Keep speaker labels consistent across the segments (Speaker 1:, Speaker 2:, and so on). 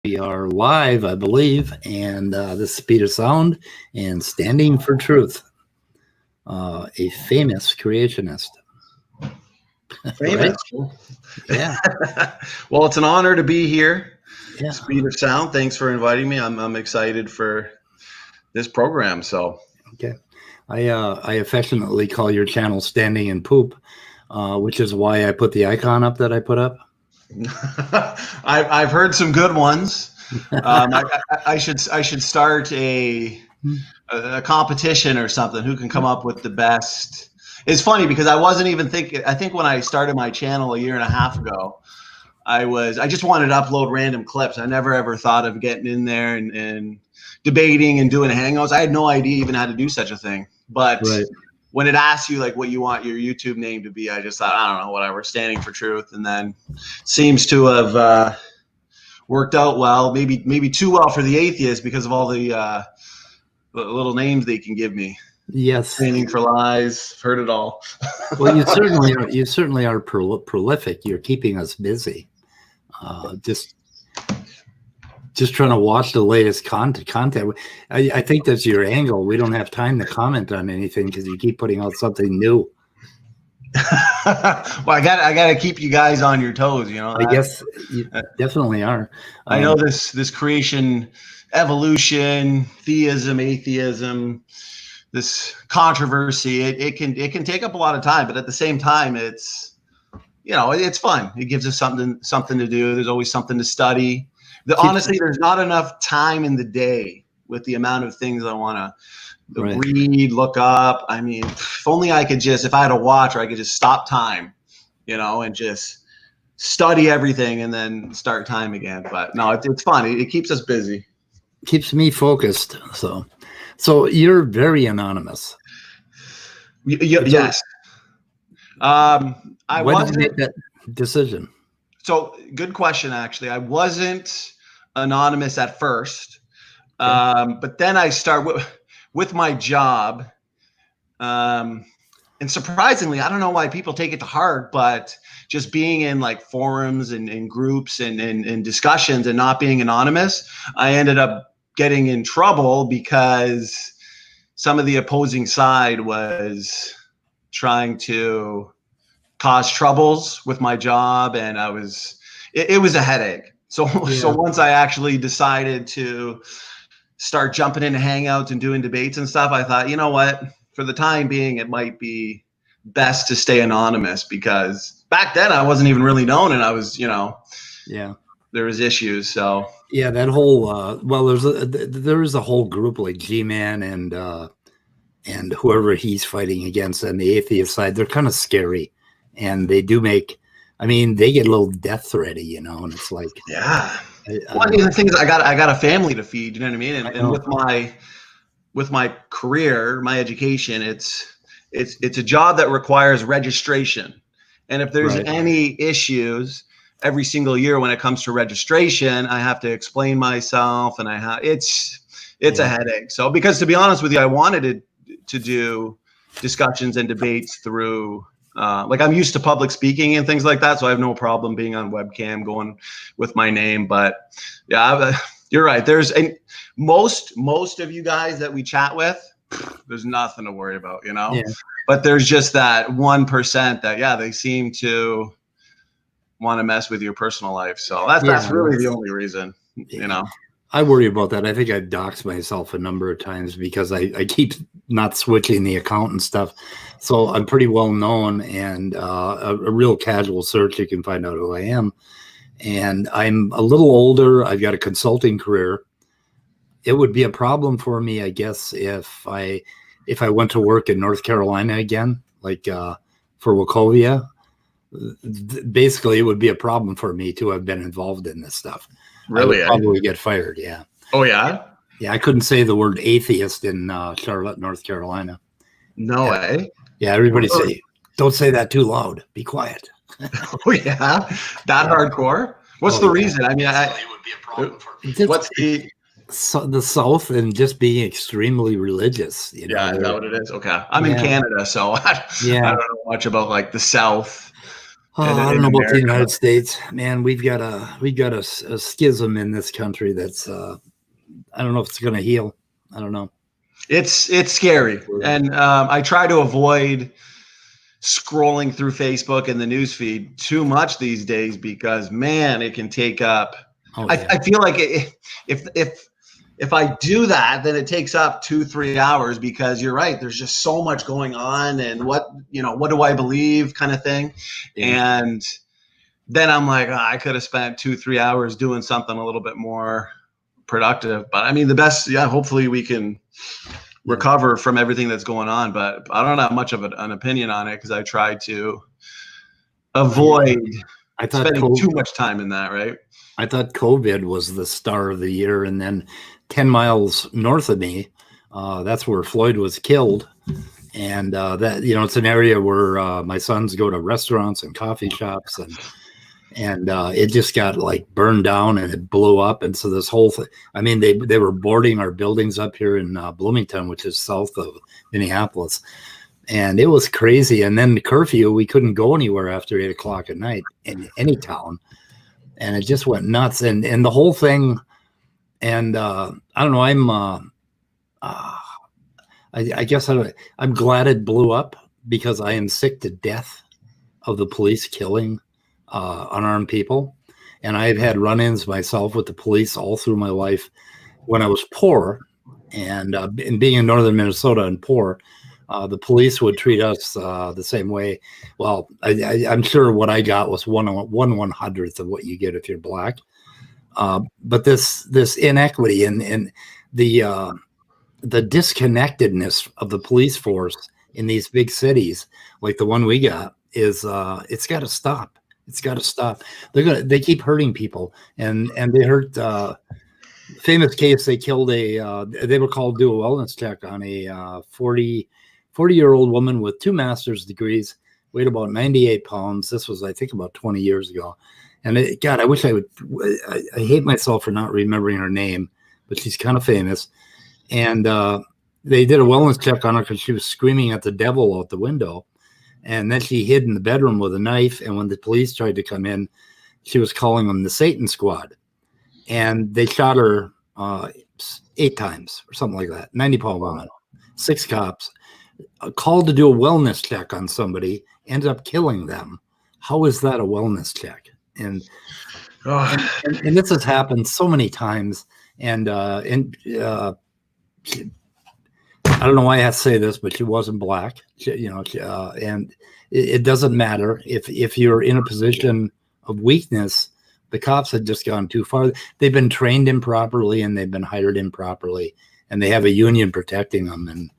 Speaker 1: We are live, I believe, and this is Peter Sound and Standing for Truth, a famous creationist.
Speaker 2: Famous.
Speaker 1: Right? Yeah.
Speaker 2: Well, it's an honor to be here.
Speaker 1: Yeah.
Speaker 2: It's Peter Sound. Thanks for inviting me. I'm excited for this program. So,
Speaker 1: okay. I affectionately call your channel Standing and Poop, which is why I put the icon up that I put up.
Speaker 2: I've heard some good ones. I should start a competition or something. Who can come up with the best? It's funny because I wasn't even thinking. I think when I started my channel a year and a half ago, I just wanted to upload random clips. I never ever thought of getting in there and debating and doing hangouts. I had no idea even how to do such a thing. But
Speaker 1: right.
Speaker 2: When it asks you like what you want your YouTube name to be, I just thought, I don't know, whatever, Standing for Truth. And then seems to have worked out well, maybe too well for the atheists because of all the little names they can give me.
Speaker 1: Yes.
Speaker 2: Standing for Lies. Heard it all.
Speaker 1: Well, you certainly are prolific. You're keeping us busy. Just trying to watch the latest content. I think that's your angle. We don't have time to comment on anything because you keep putting out something new.
Speaker 2: Well, I gotta keep you guys on your toes. You know,
Speaker 1: I guess you definitely are.
Speaker 2: I know this creation, evolution, theism, atheism, this controversy. It can take up a lot of time, but at the same time, it's fun. It gives us something to do. There's always something to study. Honestly, there's not enough time in the day with the amount of things I want to read, look up. I mean, if only I could if I had a watch, or I could just stop time, and just study everything and then start time again. But no, it's fun. It keeps us busy.
Speaker 1: Keeps me focused. So you're very anonymous.
Speaker 2: Yes.
Speaker 1: When did you make that decision?
Speaker 2: So good question, actually. I wasn't anonymous at first, but then I started with my job. And surprisingly, I don't know why people take it to heart, but just being in like forums and groups and discussions and not being anonymous, I ended up getting in trouble because some of the opposing side was trying to cause troubles with my job, and it was a headache. So once I actually decided to start jumping into hangouts and doing debates and stuff, I thought, you know what, for the time being, it might be best to stay anonymous, because back then I wasn't even really known, and I was, there was issues. So
Speaker 1: yeah, that whole there is a whole group like G-Man and whoever he's fighting against on the atheist side. They're kind of scary. And they do they get a little death thready, and it's like,
Speaker 2: the thing is, I got a family to feed, you know what I mean? And with my career, my education, it's a job that requires registration. And if there's any issues every single year when it comes to registration, I have to explain myself, and it's a headache. So, because to be honest with you, I wanted to do discussions and debates through I'm used to public speaking and things like that, so I have no problem being on webcam, going with my name. But yeah, you're right. There's most of you guys that we chat with, there's nothing to worry about, Yeah. But there's just that 1% that they seem to want to mess with your personal life. So that's really the only reason,
Speaker 1: I worry about that. I think I've doxed myself a number of times because I keep not switching the account and stuff. So I'm pretty well known, and a real casual search, you can find out who I am. And I'm a little older. I've got a consulting career. It would be a problem for me, I guess, if I went to work in North Carolina again, like for Wachovia. Basically, it would be a problem for me to have been involved in this stuff.
Speaker 2: Really?
Speaker 1: I would probably get fired. Yeah.
Speaker 2: Oh yeah.
Speaker 1: Yeah, I couldn't say the word atheist in Charlotte, North Carolina.
Speaker 2: No way.
Speaker 1: Yeah, everybody say, don't say that too loud. Be quiet.
Speaker 2: Oh yeah, that hardcore. What's the reason? I mean, it would be a problem for me. What's
Speaker 1: the South and just being extremely religious?
Speaker 2: Is that what it is? Okay, I'm in Canada, so I don't know much about like the South.
Speaker 1: I don't
Speaker 2: in
Speaker 1: know about the
Speaker 2: America.
Speaker 1: United States, man. We've got a schism in this country that's I don't know if it's going to heal. I don't know.
Speaker 2: It's scary, and I try to avoid scrolling through Facebook and the news feed too much these days because, man, it can take up.
Speaker 1: Oh, yeah.
Speaker 2: I feel like if I do that, then it takes up 2-3 hours because you're right. There's just so much going on, and what do I believe, kind of thing,
Speaker 1: Yeah.
Speaker 2: and then I'm like, I could have spent 2-3 hours doing something a little bit more productive. But I mean, the best, hopefully we can recover from everything that's going on. But I don't have much of an opinion on it because I try to avoid spending too much time in that, right?
Speaker 1: I thought COVID was the star of the year. And then 10 miles north of me, that's where Floyd was killed. And that, it's an area where my sons go to restaurants and coffee shops, and it just got like burned down and it blew up. And so this whole thing, I mean, they were boarding our buildings up here in Bloomington, which is south of Minneapolis. And it was crazy. And then the curfew, we couldn't go anywhere after 8 o'clock at night in any town. And it just went nuts. And the whole thing, and I don't know, I guess I'm glad it blew up because I am sick to death of the police killing unarmed people. And I've had run-ins myself with the police all through my life when I was poor, and being in northern Minnesota and poor, the police would treat us the same way. Well, I'm sure what I got was 1/100th of what you get if you're black. But this inequity and the disconnectedness of the police force in these big cities, like the one we got, is it's got to stop. It's got to stop. They keep hurting people, and they hurt. Famous case, they killed they were called to do a wellness check on a 40-year-old woman with 2 master's degrees, weighed about 98 pounds. This was, I think, about 20 years ago. And God, I wish I hate myself for not remembering her name, but she's kind of famous. And they did a wellness check on her because she was screaming at the devil out the window. And then she hid in the bedroom with a knife. And when the police tried to come in, she was calling them the Satan Squad. And they shot her 8 times or something like that. 90-pound woman, 6 cops, called to do a wellness check on somebody, ended up killing them. How is that a wellness check? And this has happened so many times. And I don't know why I have to say this, but she wasn't black, and it doesn't matter if you're in a position of weakness. The cops had just gone too far. They've been trained improperly and they've been hired improperly, and they have a union protecting them. And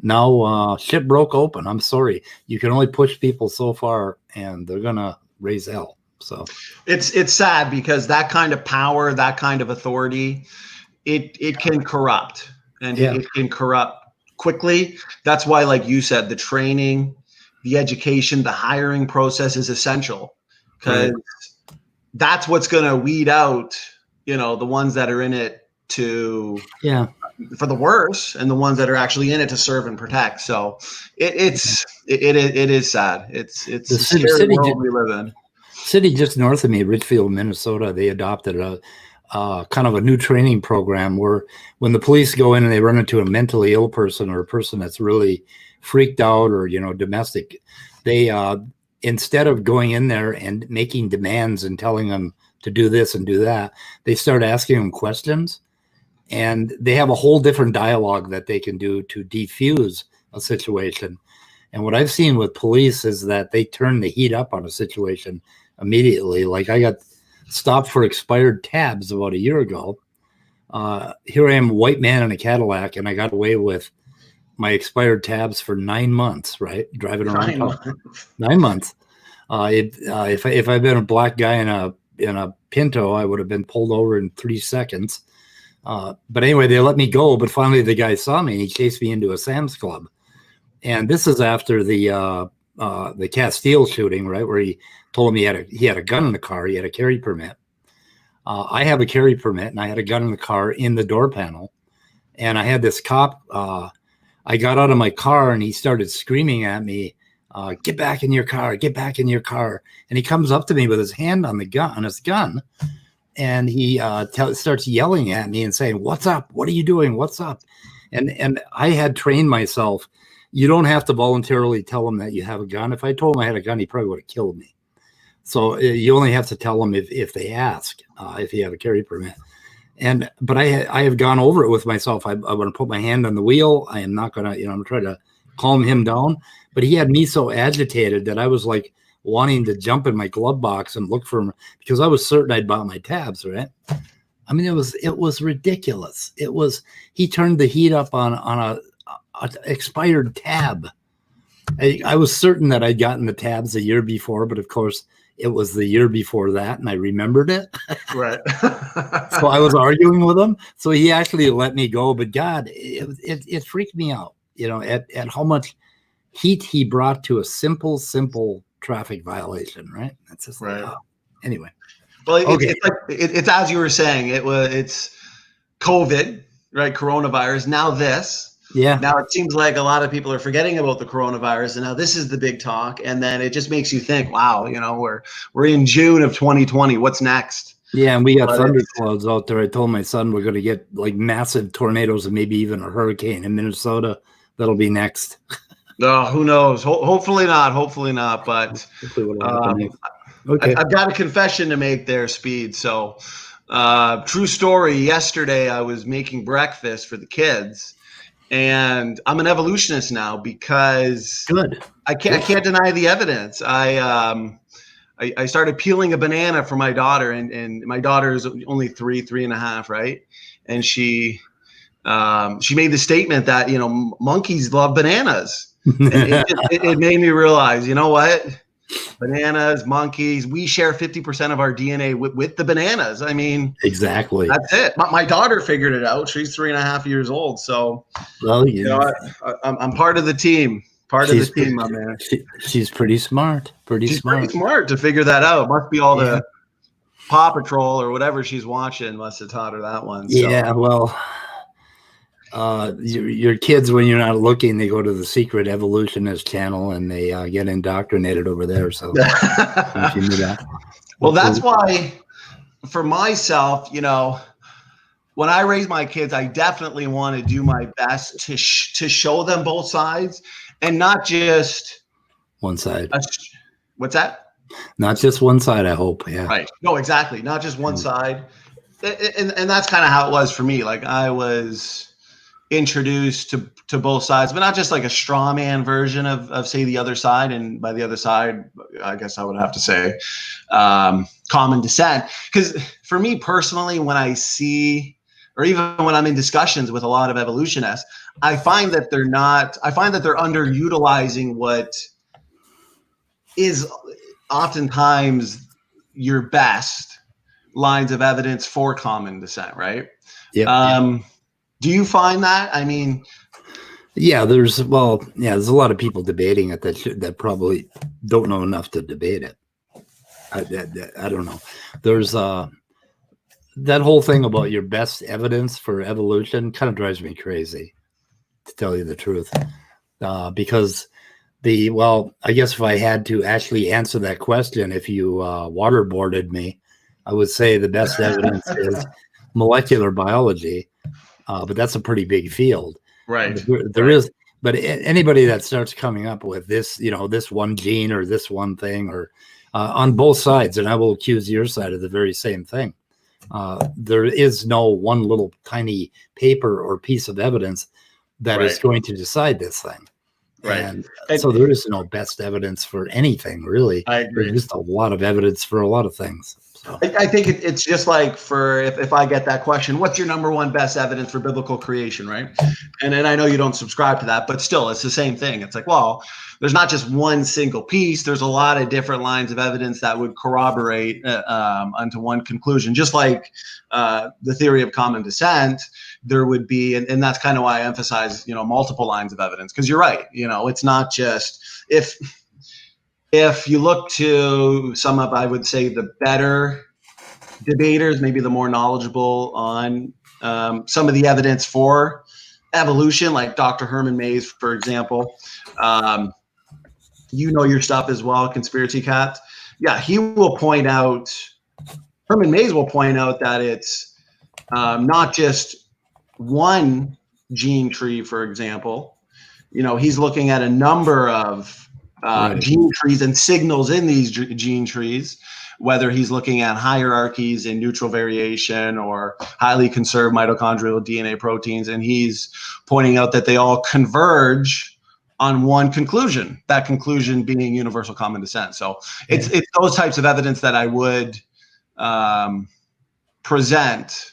Speaker 1: now shit broke open. I'm sorry. You can only push people so far, and they're going to raise hell. So
Speaker 2: it's sad because that kind of power, that kind of authority, it can corrupt, and it can corrupt quickly. That's why, like you said, the training, the education, the hiring process is essential, because that's what's going to weed out, the ones that are in it for the worse, and the ones that are actually in it to serve and protect. So it is sad. It's the scary world we live in.
Speaker 1: City just north of me, Richfield, Minnesota, they adopted a kind of a new training program where when the police go in and they run into a mentally ill person or a person that's really freaked out or, domestic, they, instead of going in there and making demands and telling them to do this and do that, they start asking them questions, and they have a whole different dialogue that they can do to defuse a situation. And what I've seen with police is that they turn the heat up on a situation immediately. Like I got stopped for expired tabs about a year ago. Here I am, a white man in a Cadillac, and I got away with my expired tabs for 9 months, right? Driving around 9 months. If I'd been a black guy in a Pinto, I would have been pulled over in 3 seconds. But anyway, they let me go. But finally, the guy saw me and he chased me into a Sam's Club. And this is after the Castile shooting, right, where he told me he had a gun in the car. He had a carry permit. I have a carry permit, and I had a gun in the car in the door panel. And I had this cop. I got out of my car, and he started screaming at me get back in your car, get back in your car. And he comes up to me with his hand on his gun. And he starts yelling at me and saying, "What's up? What are you doing? What's up?" And I had trained myself. You don't have to voluntarily tell him that you have a gun. If I told him I had a gun, he probably would have killed me. So you only have to tell them if they ask, if you have a carry permit. But I have gone over it with myself. I want to put my hand on the wheel. I am not going to, I'm trying to calm him down. But he had me so agitated that I was like wanting to jump in my glove box and look for him because I was certain I'd bought my tabs, right? I mean, it was ridiculous. He turned the heat up on a expired tab. I was certain that I'd gotten the tabs a year before, but of course it was the year before that, and I remembered it.
Speaker 2: Right.
Speaker 1: So I was arguing with him. So he actually let me go. But God, it freaked me out, at how much heat he brought to a simple traffic violation. Right. That's just
Speaker 2: right.
Speaker 1: Like, oh. Anyway.
Speaker 2: Well, it's as you were saying. It's COVID, right? Coronavirus. Now this.
Speaker 1: Yeah.
Speaker 2: Now it seems like a lot of people are forgetting about the coronavirus, and now this is the big talk. And then it just makes you think, wow, we're in June of 2020. What's next?
Speaker 1: Yeah, and we got thunderclouds out there. I told my son we're going to get like massive tornadoes and maybe even a hurricane in Minnesota. That'll be next.
Speaker 2: Oh, who knows? Hopefully not. Hopefully not. But
Speaker 1: okay.
Speaker 2: I've got a confession to make there, Speed. So, true story. Yesterday, I was making breakfast for the kids. And I'm an evolutionist now because I can't deny the evidence. I started peeling a banana for my daughter, and my daughter is only 3.5, right? And she made the statement that monkeys love bananas. And it made me realize, you know what? Bananas, monkeys, we share 50% of our DNA with the bananas. I mean,
Speaker 1: exactly.
Speaker 2: That's it. My daughter figured it out. She's 3.5 years old. So,
Speaker 1: well,
Speaker 2: I'm part of the team. Part of the team, my man.
Speaker 1: She's pretty smart. Pretty smart
Speaker 2: to figure that out. Must be all the Paw Patrol or whatever she's watching must have taught her that one. So.
Speaker 1: Yeah, well, your kids, when you're not looking, they go to the secret evolutionist channel and they get indoctrinated over there. So if you knew that.
Speaker 2: Well, that's why for myself, when I raise my kids, I definitely want to do my best to show them both sides and not just
Speaker 1: one side.
Speaker 2: What's that?
Speaker 1: Not just one side, I hope. Yeah.
Speaker 2: Right. No, exactly. Not just one side. And that's kind of how it was for me. Like I was introduced to both sides, but not just like a straw man version of say the other side. And by the other side, I guess I would have to say common descent. Because for me personally, when I see, or even when I'm in discussions with a lot of evolutionists, I find that they're underutilizing what is oftentimes your best lines of evidence for common descent, right?
Speaker 1: Yeah.
Speaker 2: Do you find that? I mean,
Speaker 1: yeah, there's a lot of people debating it that probably don't know enough to debate it. I don't know. There's that whole thing about your best evidence for evolution kind of drives me crazy, to tell you the truth, because I guess if I had to actually answer that question, if you waterboarded me, I would say the best evidence is molecular biology. But that's a pretty big field,
Speaker 2: right?
Speaker 1: There is, but anybody that starts coming up with this, this one gene or this one thing, or on both sides, and I will accuse your side of the very same thing. There is no one little tiny paper or piece of evidence that is going to decide this thing,
Speaker 2: right?
Speaker 1: And so there is no best evidence for anything, really.
Speaker 2: I agree.
Speaker 1: There's just a lot of evidence for a lot of things. So.
Speaker 2: I think it's just like if I get that question, what's your number one best evidence for biblical creation, right? And I know you don't subscribe to that, but still, it's the same thing. It's like, well, there's not just one single piece. There's a lot of different lines of evidence that would corroborate onto one conclusion. Just like the theory of common descent, there would be, and that's kind of why I emphasize, multiple lines of evidence. Because you're right, it's not just if you look to some of, I would say, the better debaters, maybe the more knowledgeable on some of the evidence for evolution, like Dr. Herman Mays, for example, you know your stuff as well, Conspiracy Cat. Yeah, he will point out, Herman Mays will point out that it's not just one gene tree, for example. He's looking at a number of gene trees and signals in these gene trees, whether he's looking at hierarchies in neutral variation or highly conserved mitochondrial DNA proteins. And he's pointing out that they all converge on one conclusion, that conclusion being universal common descent. So it's those types of evidence that I would present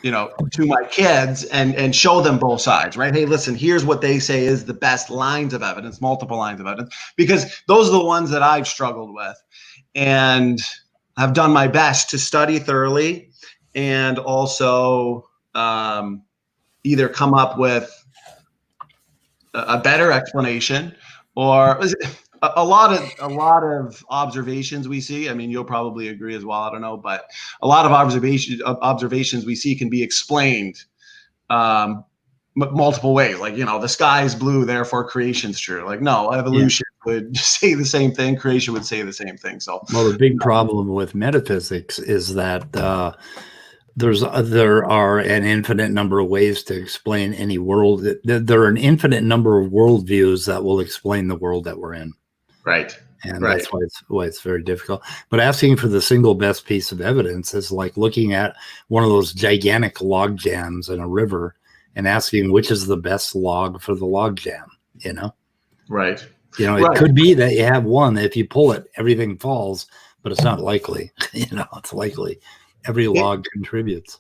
Speaker 2: to my kids and show them both sides, right? Hey, listen, here's what they say is the best lines of evidence, multiple lines of evidence, because those are the ones that I've struggled with and have done my best to study thoroughly and also either come up with a better explanation or a lot of observations we see. I mean, you'll probably agree as well. I don't know, but a lot of observations we see can be explained multiple ways. Like, the sky is blue, therefore creation's true. Like, no, evolution would say the same thing. Creation would say the same thing. So,
Speaker 1: well, the big problem with metaphysics is that there are an infinite number of ways to explain any world. There are an infinite number of worldviews that will explain the world that we're in.
Speaker 2: Right.
Speaker 1: And that's why it's very difficult. But asking for the single best piece of evidence is like looking at one of those gigantic log jams in a river and asking which is the best log for the log jam,
Speaker 2: Right.
Speaker 1: It could be that you have one that if you pull it, everything falls, but it's not likely. It's likely every log contributes.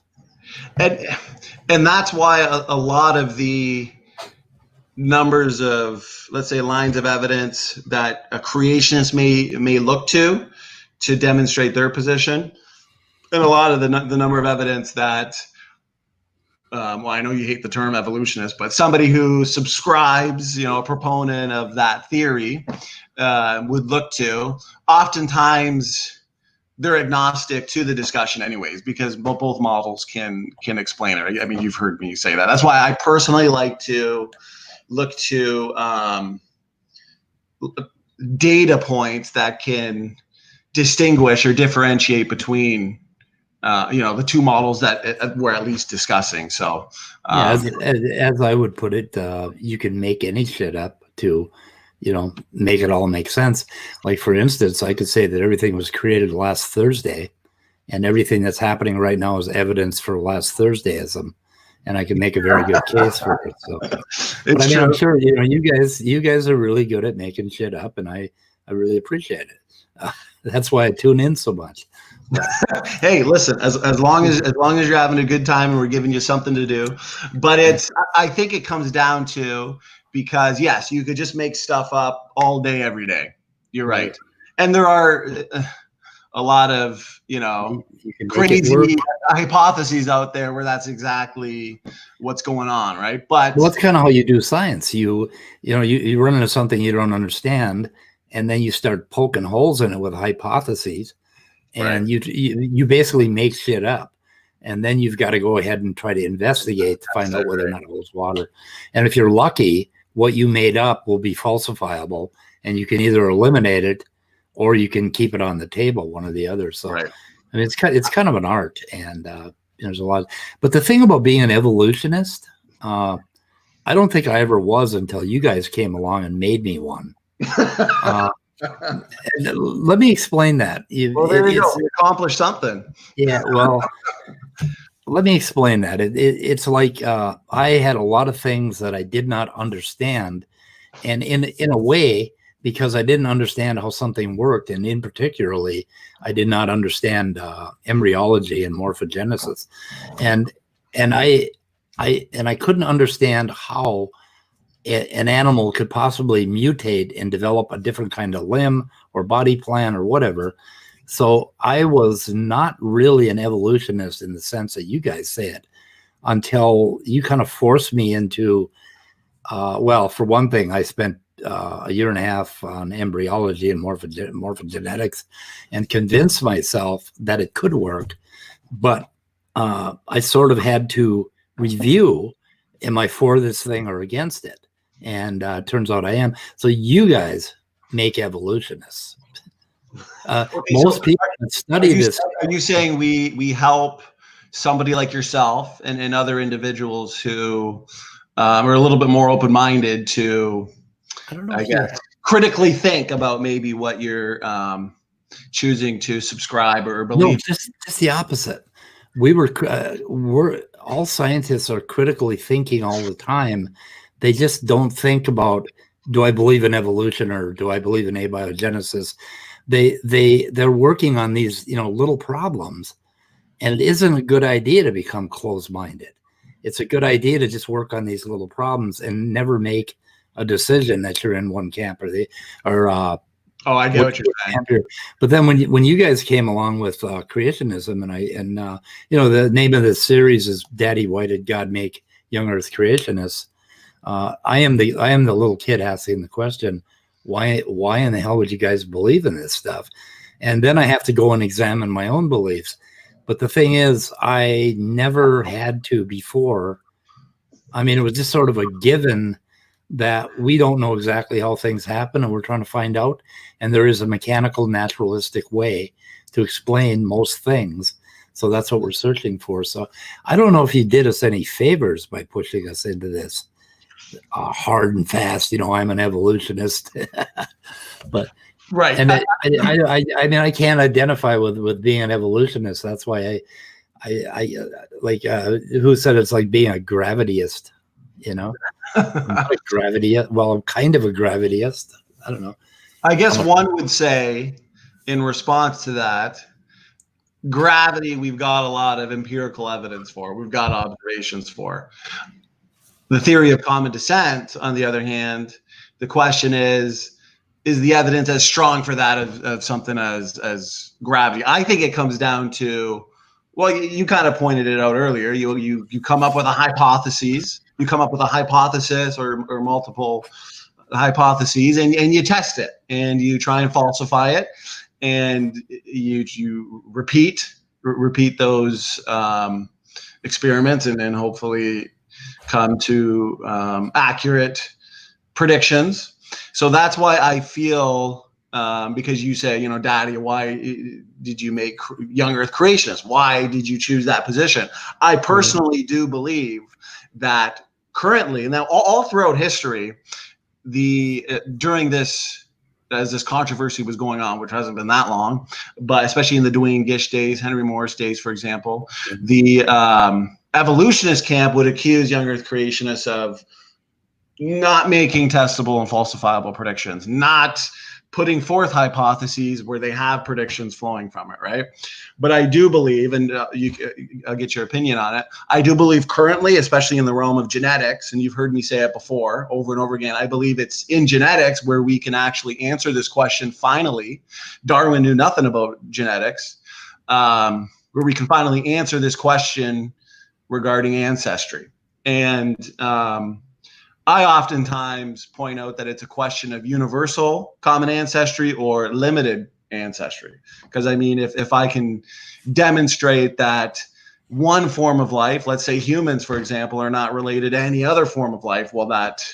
Speaker 2: And that's why a lot of the numbers of, let's say, lines of evidence that a creationist may look to demonstrate their position, and a lot of the number of evidence that I know you hate the term evolutionist, but somebody who subscribes, a proponent of that theory would look to, oftentimes they're agnostic to the discussion anyways, because both models can explain it. I mean, you've heard me say that. That's why I personally like to look to data points that can distinguish or differentiate between the two models that we're at least discussing. So
Speaker 1: as I would put it, you can make any shit up to make it all make sense. Like, for instance, I could say that everything was created last Thursday and everything that's happening right now is evidence for last Thursdayism. And I can make a very good case for it. So, but I mean, I'm sure you guys are really good at making shit up, and I really appreciate it. That's why I tune in so much.
Speaker 2: Hey, listen, as long as you're having a good time and we're giving you something to do, but I think it comes down to, because yes, you could just make stuff up all day, every day. You're right, and there are a lot of crazy hypotheses out there where that's exactly what's going on, right? But
Speaker 1: that's kind of how you do science. You run into something you don't understand, and then you start poking holes in it with hypotheses, and you basically make shit up, and then you've got to go ahead and try to investigate to find out whether or not it holds water. And if you're lucky, what you made up will be falsifiable, and you can either eliminate it or you can keep it on the table, one or the other. So, I mean, it's kind of an art, and there's a lot. But the thing about being an evolutionist, I don't think I ever was until you guys came along and made me one. Let me explain that.
Speaker 2: There you go. We accomplished something.
Speaker 1: Yeah. Well, let me explain that. It's like I had a lot of things that I did not understand, and in a way, because I didn't understand how something worked, and in particularly, I did not understand embryology and morphogenesis, and I couldn't understand how an animal could possibly mutate and develop a different kind of limb or body plan or whatever. So I was not really an evolutionist in the sense that you guys say it, until you kind of forced me into, well, for one thing, I spent a year and a half on embryology and morphogenetics and convinced myself that it could work. But I sort of had to review, am I for this thing or against it? And turns out I am. So you guys make evolutionists.
Speaker 2: Okay,
Speaker 1: Most people that study this.
Speaker 2: Are you saying we help somebody like yourself and other individuals who are a little bit more open-minded to,
Speaker 1: I don't know.
Speaker 2: I guess, critically think about maybe what you're choosing to subscribe or believe?
Speaker 1: No, just the opposite. We're all scientists are critically thinking all the time. They just don't think about, do I believe in evolution or do I believe in abiogenesis? They're working on these, little problems, and it isn't a good idea to become closed-minded. It's a good idea to just work on these little problems and never make a decision that you're in one camp
Speaker 2: Oh, I get what you're saying.
Speaker 1: But then when you guys came along with creationism, and the name of the series is "Daddy, Why Did God Make Young Earth Creationists?" I am the little kid asking the question, why in the hell would you guys believe in this stuff? And then I have to go and examine my own beliefs. But the thing is, I never had to before. I mean, it was just sort of a given that we don't know exactly how things happen, and we're trying to find out. And there is a mechanical, naturalistic way to explain most things. So that's what we're searching for. So I don't know if he did us any favors by pushing us into this hard and fast, I'm an evolutionist. But
Speaker 2: right.
Speaker 1: And I mean, I can't identify with being an evolutionist. That's why I like, who said it's like being a gravityist, I'm not a gravityist. Well, I'm kind of a gravityist. I don't know.
Speaker 2: I guess one would say, in response to that, gravity, we've got a lot of empirical evidence for. We've got observations for. The theory of common descent, on the other hand, the question is the evidence as strong for that of something as gravity? I think it comes down to, well, you kind of pointed it out earlier. You come up with a hypothesis. You come up with a hypothesis or multiple hypotheses, and you test it, and you try and falsify it, and you repeat those experiments, and then hopefully come to accurate predictions. So that's why I feel, because you say, Daddy, why did you make young Earth creationists? Why did you choose that position? I personally do believe that currently, now all throughout history, during this, as this controversy was going on, which hasn't been that long, but especially in the Duane Gish days, Henry Morris days, for example, the evolutionist camp would accuse young Earth creationists of not making testable and falsifiable predictions, not putting forth hypotheses where they have predictions flowing from it, right? But I do believe, and I'll get your opinion on it, I do believe currently, especially in the realm of genetics, and you've heard me say it before over and over again, I believe it's in genetics where we can actually answer this question finally. Darwin knew nothing about genetics, where we can finally answer this question regarding ancestry. And I oftentimes point out that it's a question of universal common ancestry or limited ancestry. Because I mean, if I can demonstrate that one form of life, let's say humans, for example, are not related to any other form of life, well, that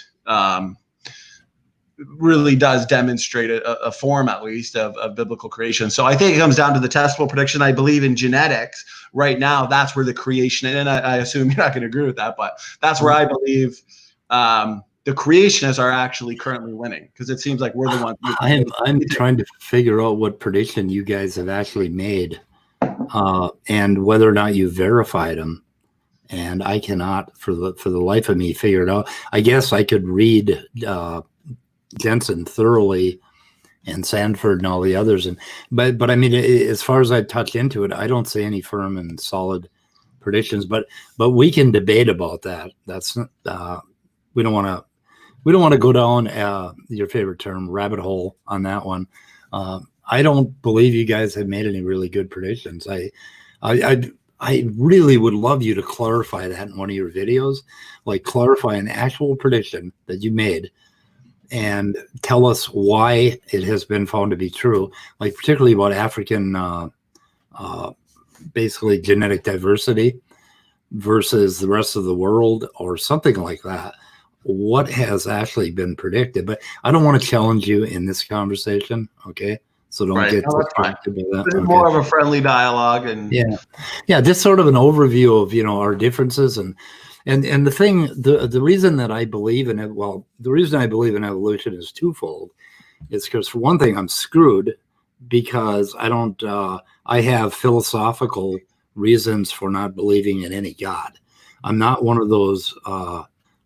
Speaker 2: really does demonstrate a form, at least, of biblical creation. So I think it comes down to the testable prediction. I believe in genetics right now. That's where the creation, and I assume you're not going to agree with that, but that's where I believe the creationists are actually currently winning, because it seems like we're the ones.
Speaker 1: I'm trying to figure out what prediction you guys have actually made, and whether or not you verified them. And I cannot, for the life of me, figure it out. I guess I could read Jensen thoroughly, and Sanford and all the others, but I mean, as far as I touch into it, I don't see any firm and solid predictions. But we can debate about that. That's we don't want to go down your favorite term, rabbit hole, on that one. I don't believe you guys have made any really good predictions. I really would love you to clarify that in one of your videos, like clarify an actual prediction that you made and tell us why it has been found to be true, like particularly about African, basically genetic diversity versus the rest of the world, or something like that. what has actually been predicted. But I don't want to challenge you in this conversation, okay? So don't get distracted by that.
Speaker 2: This is more of a friendly dialogue, and
Speaker 1: yeah, just sort of an overview of our differences and the reason that I believe in it. Well, the reason I believe in evolution is twofold. It's because, for one thing, I'm screwed because I don't. I have philosophical reasons for not believing in any God. I'm not one of those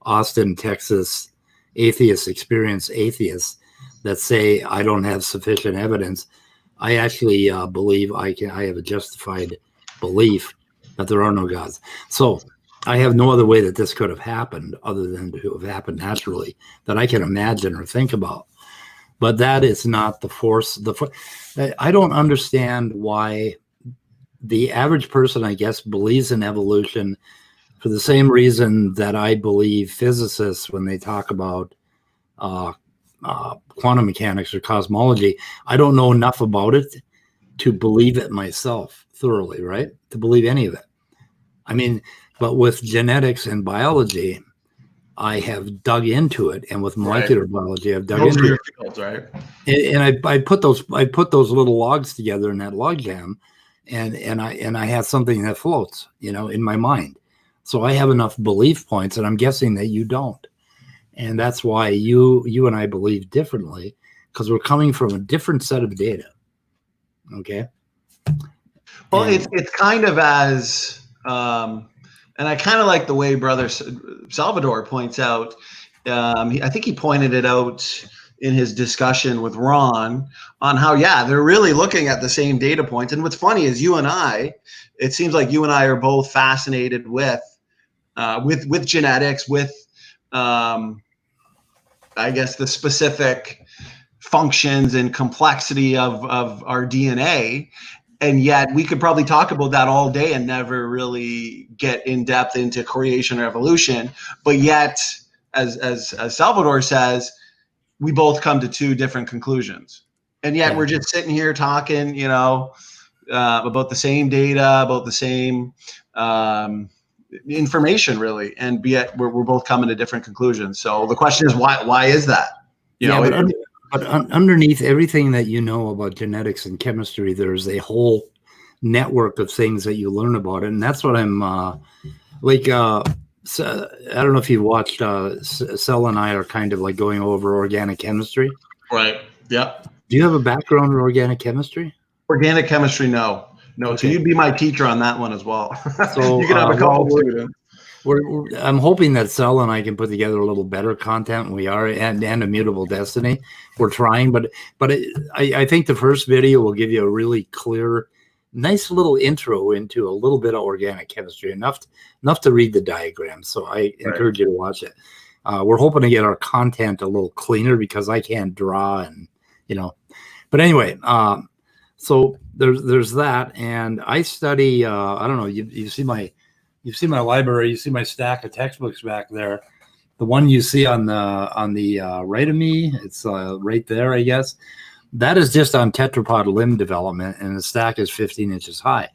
Speaker 1: Austin, Texas experienced atheists that say I don't have sufficient evidence. I actually believe I have a justified belief that there are no gods. So I have no other way that this could have happened other than to have happened naturally that I can imagine or think about. But that is not the force. I don't understand why the average person, I guess, believes in evolution for the same reason that I believe physicists, when they talk about quantum mechanics or cosmology, I don't know enough about it to believe it myself thoroughly, right? To believe any of it. I mean, but with genetics and biology, I have dug into it, and with molecular biology, I've dug into it.
Speaker 2: Fields, right?
Speaker 1: And I put those little logs together in that log jam, and I have something that floats, in my mind. So I have enough belief points, and I'm guessing that you don't. And that's why you and I believe differently, because we're coming from a different set of data. Okay.
Speaker 2: Well, it's kind of as, and I kind of like the way Brother Salvador points out. I think he pointed it out in his discussion with Ron on how, they're really looking at the same data points. And what's funny is it seems like you and I are both fascinated with genetics, with I guess the specific functions and complexity of our DNA. And yet we could probably talk about that all day and never really get in depth into creation or evolution. But yet, as Salvador says, we both come to two different conclusions. And yet we're just sitting here talking, about the same data, about the same information, really, and yet we're both coming to different conclusions. So the question is, why is that?
Speaker 1: But underneath everything that you know about genetics and chemistry, there's a whole network of things that you learn about it, and that's what I'm so, I don't know if you watched. Sel and I are kind of like going over organic chemistry.
Speaker 2: Right. Yeah.
Speaker 1: Do you have a background in organic chemistry?
Speaker 2: Organic chemistry, no. Okay. So you'd be my teacher on that one as well.
Speaker 1: So
Speaker 2: you can have a couple students.
Speaker 1: I'm hoping that Sel and I can put together a little better content than we are, and Immutable Destiny. We're trying, but I think the first video will give you a really clear, nice little intro into a little bit of organic chemistry, enough to read the diagram. So I encourage you to watch it. We're hoping to get our content a little cleaner because I can't draw, and But anyway, so there's that, and I study. I don't know. You see my library. You see my stack of textbooks back there. The one you see on the right of me, it's right there, I guess. That is just on tetrapod limb development, and the stack is 15 inches high.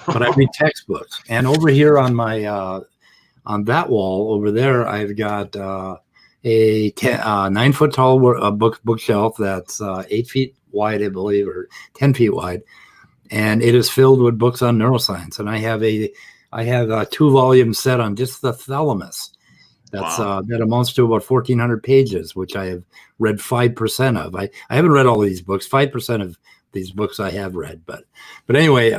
Speaker 1: But I read textbooks, and over here on my on that wall over there, I've got a 9 foot tall bookshelf that's 8 feet wide, I believe, or 10 feet wide, and it is filled with books on neuroscience. And I have a 2-volume set on just the thalamus. That's that amounts to about 1,400 pages, which I have read 5% of. I haven't read all of these books. 5% of these books I have read, but anyway.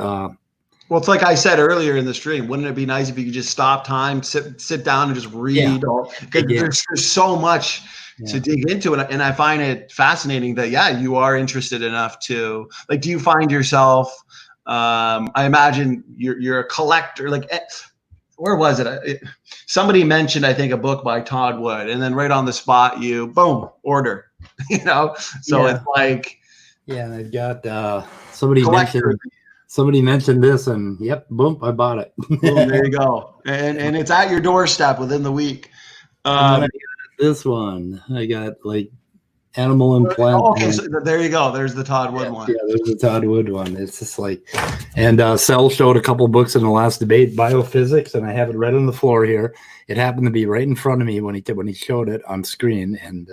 Speaker 2: Well, it's like I said earlier in the stream. Wouldn't it be nice if you could just stop time, sit down, and just read? There's so much to dig into it, and I find it fascinating that you are interested enough to like. Do you find yourself? I imagine you're a collector. Like, where was it? Somebody mentioned, I think, a book by Todd Wood, and then right on the spot, you boom, order. So it's like,
Speaker 1: and I've got somebody mentioned this, and yep, boom, I bought it.
Speaker 2: Boom, there you go, and it's at your doorstep within the week.
Speaker 1: This one, I got like Animal and plant.
Speaker 2: Oh, okay, so there you go. There's the Todd Wood one.
Speaker 1: Yeah, there's the Todd Wood one. It's just like, and Sel showed a couple books in the last debate, biophysics, and I have it right on the floor here. It happened to be right in front of me when he showed it on screen, and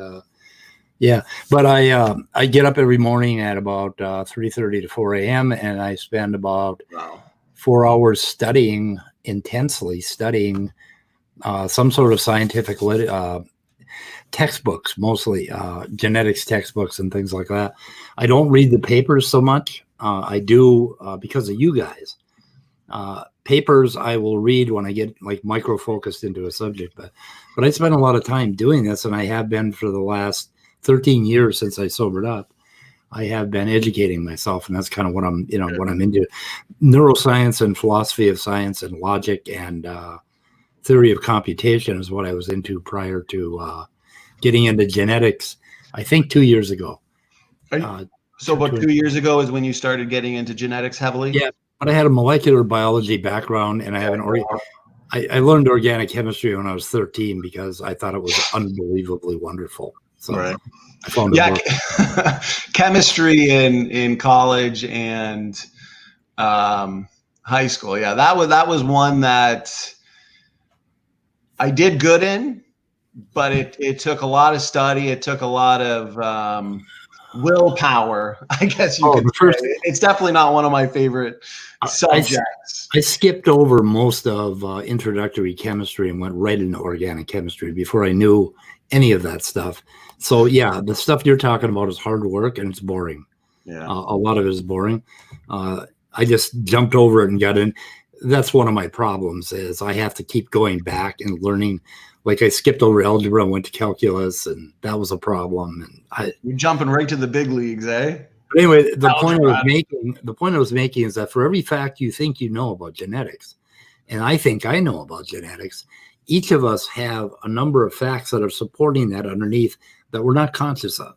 Speaker 1: yeah. But I get up every morning at about 3:30 to 4 a.m. and I spend about 4 hours studying intensely, studying some sort of scientific textbooks, mostly genetics textbooks and things like that. I don't read the papers so much. I do because of you guys. Papers I will read when I get like micro focused into a subject, but I spend a lot of time doing this, and I have been for the last 13 years since I sobered up. I have been educating myself, and that's kind of what I'm into. Neuroscience and philosophy of science and logic and theory of computation is what I was into prior to getting into genetics, I think 2 years ago.
Speaker 2: So about 2 years ago is when you started getting into genetics heavily?
Speaker 1: Yeah, but I had a molecular biology background, and I have I learned organic chemistry when I was 13 because I thought it was unbelievably wonderful. So
Speaker 2: right.
Speaker 1: I found
Speaker 2: chemistry in college and high school. Yeah, that was one that I did good in, but it took a lot of study. It took a lot of willpower, I guess you could say. It's definitely not one of my favorite subjects.
Speaker 1: I skipped over most of introductory chemistry and went right into organic chemistry before I knew any of that stuff. So yeah, the stuff you're talking about is hard work and it's boring.
Speaker 2: Yeah,
Speaker 1: a lot of it is boring. I just jumped over it and got in. That's one of my problems is I have to keep going back and learning. Like I skipped over algebra and went to calculus, and that was a problem. And
Speaker 2: you're jumping right to the big leagues, eh?
Speaker 1: But anyway, the point I was making is that for every fact you think you know about genetics, and I think I know about genetics, each of us have a number of facts that are supporting that underneath that we're not conscious of.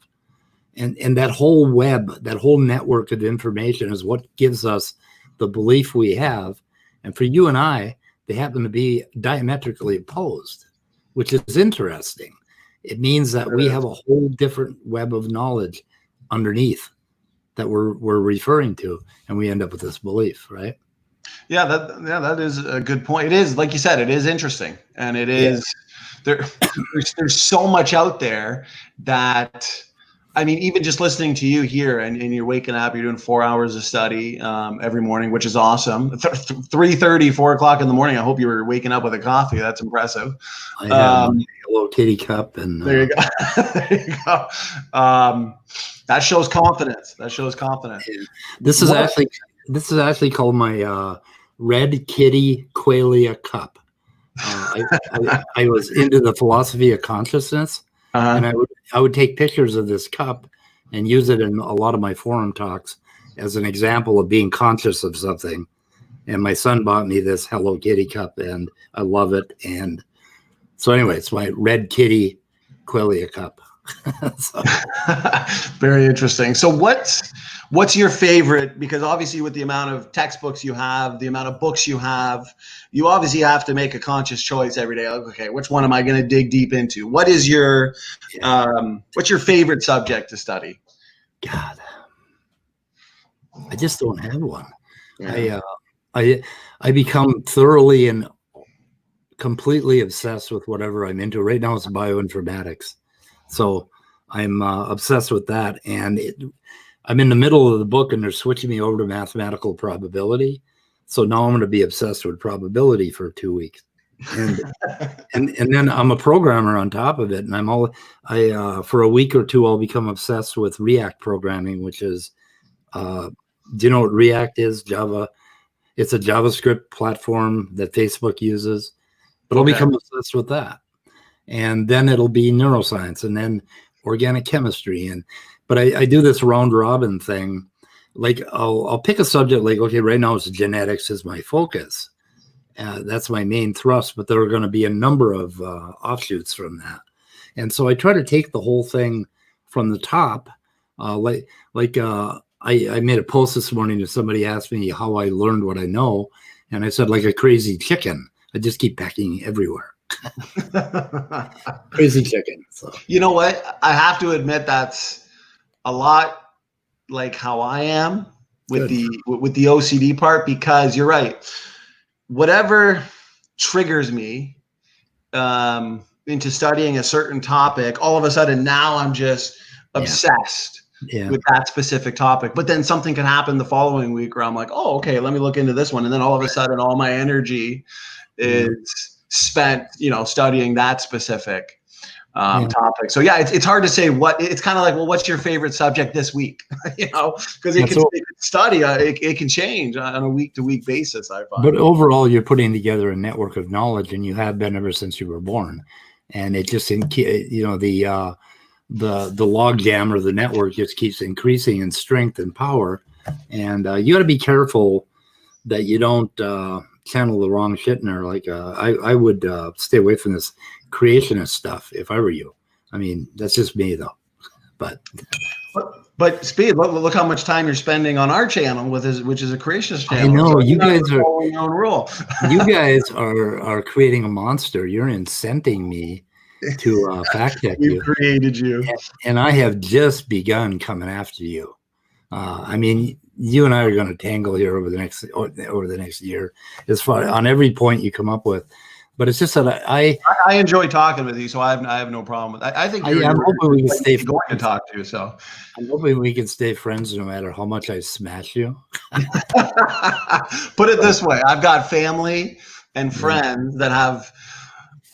Speaker 1: And that whole web, that whole network of information is what gives us the belief we have. And for you and I, they happen to be diametrically opposed, which is interesting. It means that we have a whole different web of knowledge underneath that we're referring to, and we end up with this belief, right?
Speaker 2: Yeah, that is a good point. It is, like you said, it is interesting, and it is there's so much out there that, I mean, even just listening to you here, and you're waking up, you're doing 4 hours of study every morning, which is awesome. 3:30, 4 o'clock in the morning. I hope you were waking up with a coffee. That's impressive.
Speaker 1: I have a little kitty cup, and
Speaker 2: there you go. There you go. That shows confidence. This is
Speaker 1: actually called my Red Kitty Qualia cup. I was into the philosophy of consciousness, and I would take pictures of this cup and use it in a lot of my forum talks as an example of being conscious of something. And my son bought me this Hello Kitty cup, and I love it. And so anyway, it's my Red Kitty Qualia cup.
Speaker 2: Very interesting. So what's your favorite? Because obviously with the amount of textbooks you have, the amount of books you have, you obviously have to make a conscious choice every day. Like, okay, which one am I going to dig deep into? What is your what's your favorite subject to study?
Speaker 1: God, I just don't have one.
Speaker 2: Yeah.
Speaker 1: I become thoroughly and completely obsessed with whatever I'm into. Right now it's bioinformatics. So I'm obsessed with that. And I'm in the middle of the book, and they're switching me over to mathematical probability. So now I'm going to be obsessed with probability for 2 weeks. And and then I'm a programmer on top of it. And for a week or two, I'll become obsessed with React programming, which is, do you know what React is? Java. It's a JavaScript platform that Facebook uses, but I'll become obsessed with that. And then it'll be neuroscience, and then organic chemistry. But I do this round robin thing. Like I'll pick a subject, like, okay, right now it's genetics is my focus. That's my main thrust, but there are going to be a number of offshoots from that. And so I try to take the whole thing from the top. I made a post this morning and somebody asked me how I learned what I know. And I said, like a crazy chicken, I just keep pecking everywhere. Crazy chicken. So
Speaker 2: You know what? I have to admit that's a lot like how I am with
Speaker 1: good.
Speaker 2: the OCD part, because you're right. Whatever triggers me into studying a certain topic, all of a sudden now I'm just obsessed with that specific topic. But then something can happen the following week where I'm like, oh, okay, let me look into this one. And then all of a sudden all my energy is spent, studying that specific topic. So yeah, it's hard to say what. It's kind of like, well, what's your favorite subject this week? Because it can study, it can change on a week to week basis, I find.
Speaker 1: But overall, you're putting together a network of knowledge, and you have been ever since you were born. And it just, the log jam or the network just keeps increasing in strength and power. And you got to be careful that you don't channel the wrong shit in there. Like I would stay away from this creationist stuff if I were you. I mean, that's just me though.
Speaker 2: But Speed, look how much time you're spending on our channel which is a creationist channel.
Speaker 1: I know,
Speaker 2: so
Speaker 1: you guys are
Speaker 2: following your own rule.
Speaker 1: You guys are creating a monster. You're incenting me to fact check you.
Speaker 2: We've created you,
Speaker 1: and I have just begun coming after you. I mean, you and I are going to tangle here over the next year, as far on every point you come up with. But it's just that I
Speaker 2: enjoy talking with you, so I have no problem with. I think
Speaker 1: I'm hoping we can stay
Speaker 2: going to talk to you. So
Speaker 1: I'm hoping we can stay friends no matter how much I smash you.
Speaker 2: Put it this way: I've got family and friends that have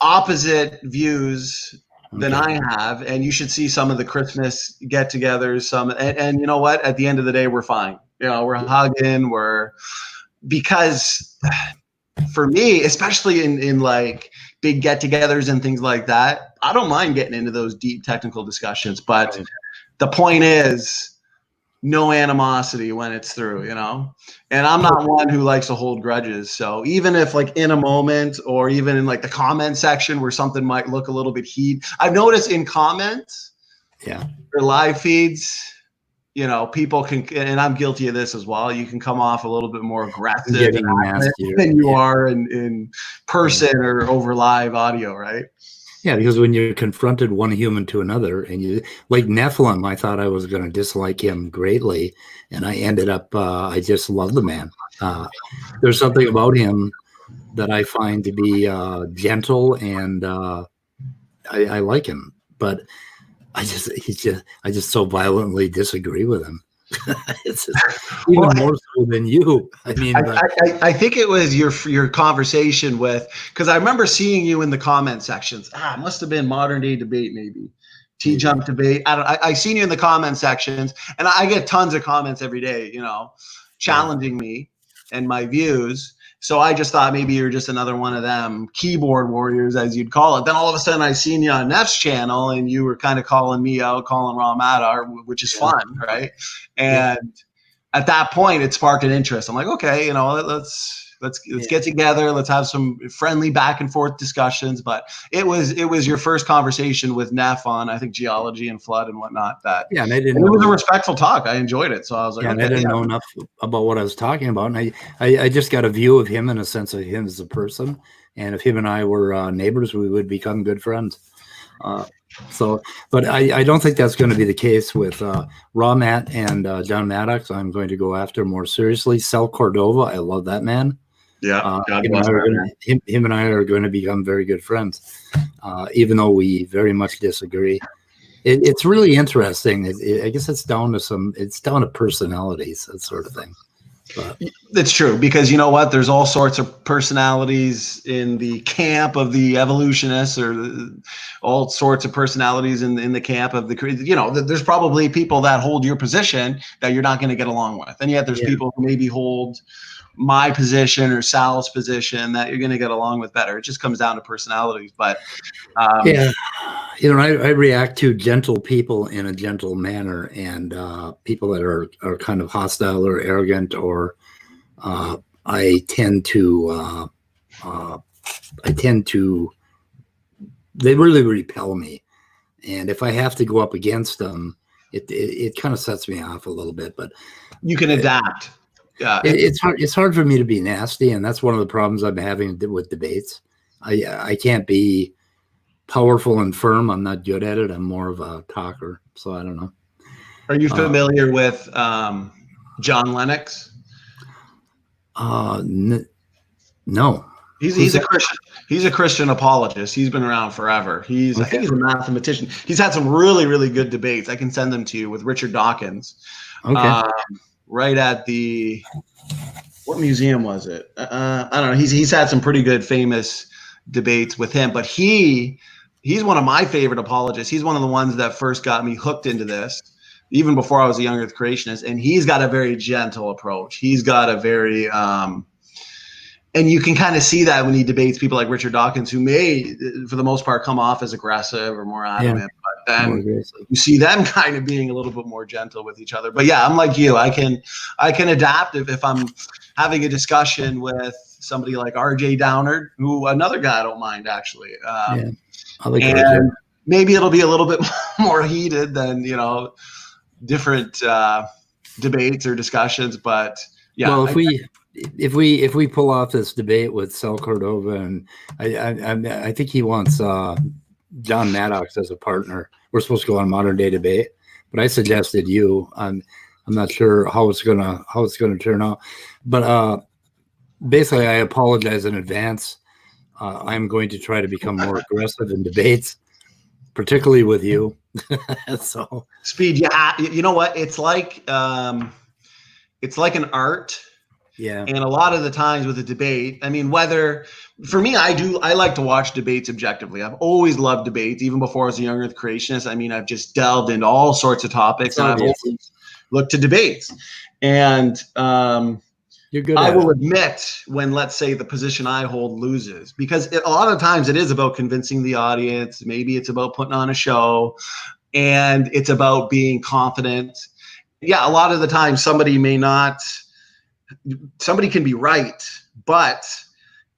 Speaker 2: opposite views than I have, and you should see some of the Christmas get-togethers. And you know what? At the end of the day, we're fine. We're hugging. Because for me, especially in like big get-togethers and things like that, I don't mind getting into those deep technical discussions. But the point is, no animosity when it's through, and I'm not one who likes to hold grudges. So even if like in a moment or even in like the comment section where something might look a little bit heat, I've noticed in comments or live feeds, people can, and I'm guilty of this as well, you can come off a little bit more aggressive than you are in person or over live audio, right?
Speaker 1: Yeah, because when you're confronted one human to another, and you like Nephilim, I thought I was going to dislike him greatly, and I ended up I just love the man. There's something about him that I find to be gentle, and I like him, but I just so violently disagree with him. It's just, even more so than you. I mean,
Speaker 2: I think it was your conversation with, because I remember seeing you in the comment sections. It must have been Modern Day Debate, maybe T-Jump Debate. I seen you in the comment sections, and I get tons of comments every day, challenging me and my views. So I just thought maybe you're just another one of them keyboard warriors, as you'd call it. Then all of a sudden I seen you on Neff's channel, and you were kind of calling me out, calling Raw Madar, which is fun, right? And at that point, it sparked an interest. I'm like, okay, let's get together. Let's have some friendly back and forth discussions. But it was your first conversation with Neff on, I think, geology and flood and whatnot.
Speaker 1: And it
Speaker 2: was a respectful talk. I enjoyed it. So I was like,
Speaker 1: and I didn't know enough about what I was talking about. And I just got a view of him and a sense of him as a person. And if him and I were neighbors, we would become good friends. But I don't think that's going to be the case with Raw Matt and John Maddox. I'm going to go after more seriously. Sal Cordova, I love that man.
Speaker 2: Yeah,
Speaker 1: him and I are going to become very good friends, even though we very much disagree. It's really interesting. I guess it's down to personalities, that sort of thing. But
Speaker 2: it's true, because you know what? There's all sorts of personalities in the camp of the evolutionists, or all sorts of personalities in the camp of the, there's probably people that hold your position that you're not going to get along with. And yet there's people who maybe hold my position or Sal's position that you're going to get along with better. It just comes down to personalities. But
Speaker 1: I react to gentle people in a gentle manner, and people that are kind of hostile or arrogant, or I tend to they really repel me. And if I have to go up against them, it kind of sets me off a little bit. But
Speaker 2: you can adapt. Yeah,
Speaker 1: it's hard for me to be nasty, and that's one of the problems I'm having with debates. I can't be powerful and firm. I'm not good at it. I'm more of a talker. So I don't know.
Speaker 2: Are you familiar with John Lennox?
Speaker 1: No.
Speaker 2: He's a Christian. He's a Christian apologist. He's been around forever. I think he's a mathematician. He's had some really, really good debates. I can send them to you with Richard Dawkins.
Speaker 1: Okay.
Speaker 2: Right at what museum was it? I don't know. He's had some pretty good famous debates with him, but he's one of my favorite apologists. He's one of the ones that first got me hooked into this, even before I was a young earth creationist. And he's got a very gentle approach. He's got a very and you can kind of see that when he debates people like Richard Dawkins, who may, for the most part, come off as aggressive or more adamant. But then you see them kind of being a little bit more gentle with each other. But yeah, I'm like you. I can adapt if I'm having a discussion with somebody like RJ Downard, who another guy I don't mind actually.
Speaker 1: I like
Speaker 2: and
Speaker 1: RJ.
Speaker 2: Maybe it'll be a little bit more heated than different debates or discussions. But yeah.
Speaker 1: Well, if we pull off this debate with Sal Cordova, and I think he wants John Maddox as a partner. We're supposed to go on modern day debate, but I suggested you. I'm not sure how it's gonna turn out, but basically, I apologize in advance. I'm going to try to become more aggressive in debates, particularly with you. So
Speaker 2: Speed, yeah, you know what? It's like an art.
Speaker 1: Yeah.
Speaker 2: And a lot of the times with a debate, I mean, for me, I like to watch debates objectively. I've always loved debates, even before I was a young earth creationist. I mean, I've just delved into all sorts of topics, and I've always looked to debates. And
Speaker 1: you're good.
Speaker 2: I will admit when, let's say, the position I hold loses, because a lot of times it is about convincing the audience. Maybe it's about putting on a show, and it's about being confident. Yeah, a lot of the time somebody can be right, but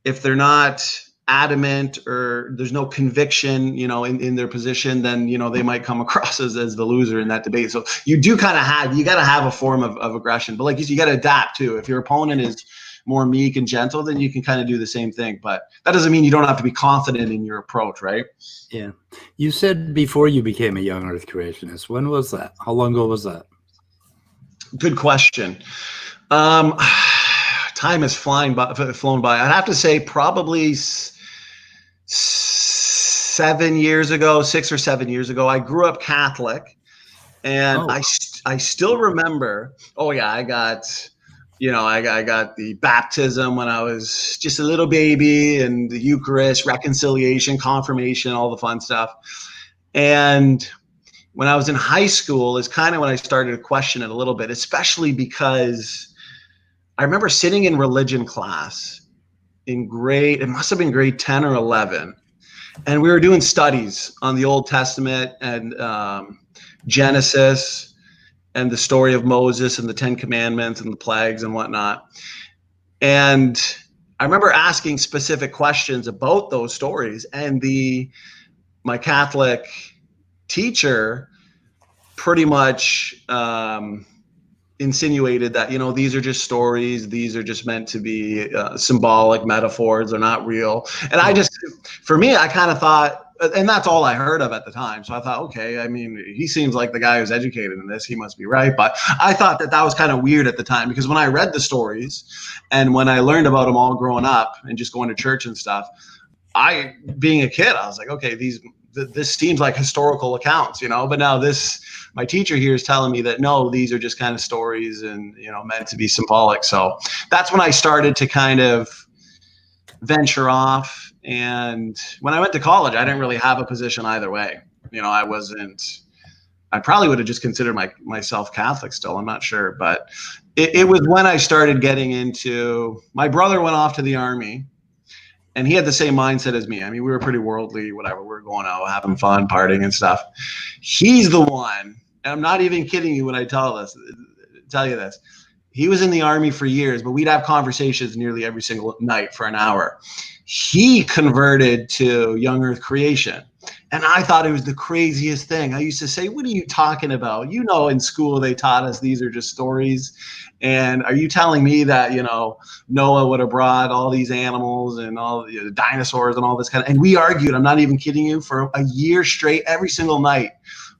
Speaker 2: if they're not adamant or there's no conviction, in their position, then, they might come across as the loser in that debate. So you do kind of you got to have a form of aggression, but like you got to adapt too. If your opponent is more meek and gentle, then you can kind of do the same thing, but that doesn't mean you don't have to be confident in your approach, right?
Speaker 1: Yeah. You said before you became a young earth creationist. When was that? How long ago was that?
Speaker 2: Good question. Time has flown by. I'd have to say probably 6 or 7 years ago. I grew up Catholic, and I still remember. Oh yeah, I got the baptism when I was just a little baby, and the Eucharist, reconciliation, confirmation, all the fun stuff. And when I was in high school is kind of when I started to question it a little bit, especially because I remember sitting in religion class it must have been grade 10 or 11. And we were doing studies on the Old Testament and Genesis and the story of Moses and the 10 Commandments and the plagues and whatnot. And I remember asking specific questions about those stories, and my Catholic teacher pretty much insinuated that these are just stories, these are just meant to be symbolic metaphors, they're not real. And for me, I kind of thought, and that's all I heard of at the time, so I thought, okay, I mean, he seems like the guy who's educated in this, he must be right. But I thought that was kind of weird at the time, because when I read the stories and when I learned about them all growing up and just going to church and stuff, being a kid, I was like, okay, this seems like historical accounts, but now my teacher here is telling me that no, these are just kind of stories and, meant to be symbolic. So that's when I started to kind of venture off. And when I went to college, I didn't really have a position either way. I probably would have just considered myself Catholic still. I'm not sure, but it was when I started getting into, my brother went off to the Army. And he had the same mindset as me. I mean, we were pretty worldly, whatever. We were going out, having fun, partying and stuff. He's the one, and I'm not even kidding you when I tell you this. He was in the Army for years, but we'd have conversations nearly every single night for an hour. He converted to young earth creation. And I thought it was the craziest thing. I used to say, what are you talking about? You know, in school, they taught us these are just stories. And are you telling me that, you know, Noah would have brought all these animals and all the dinosaurs and all this kind of, and we argued, I'm not even kidding you, for a year straight, every single night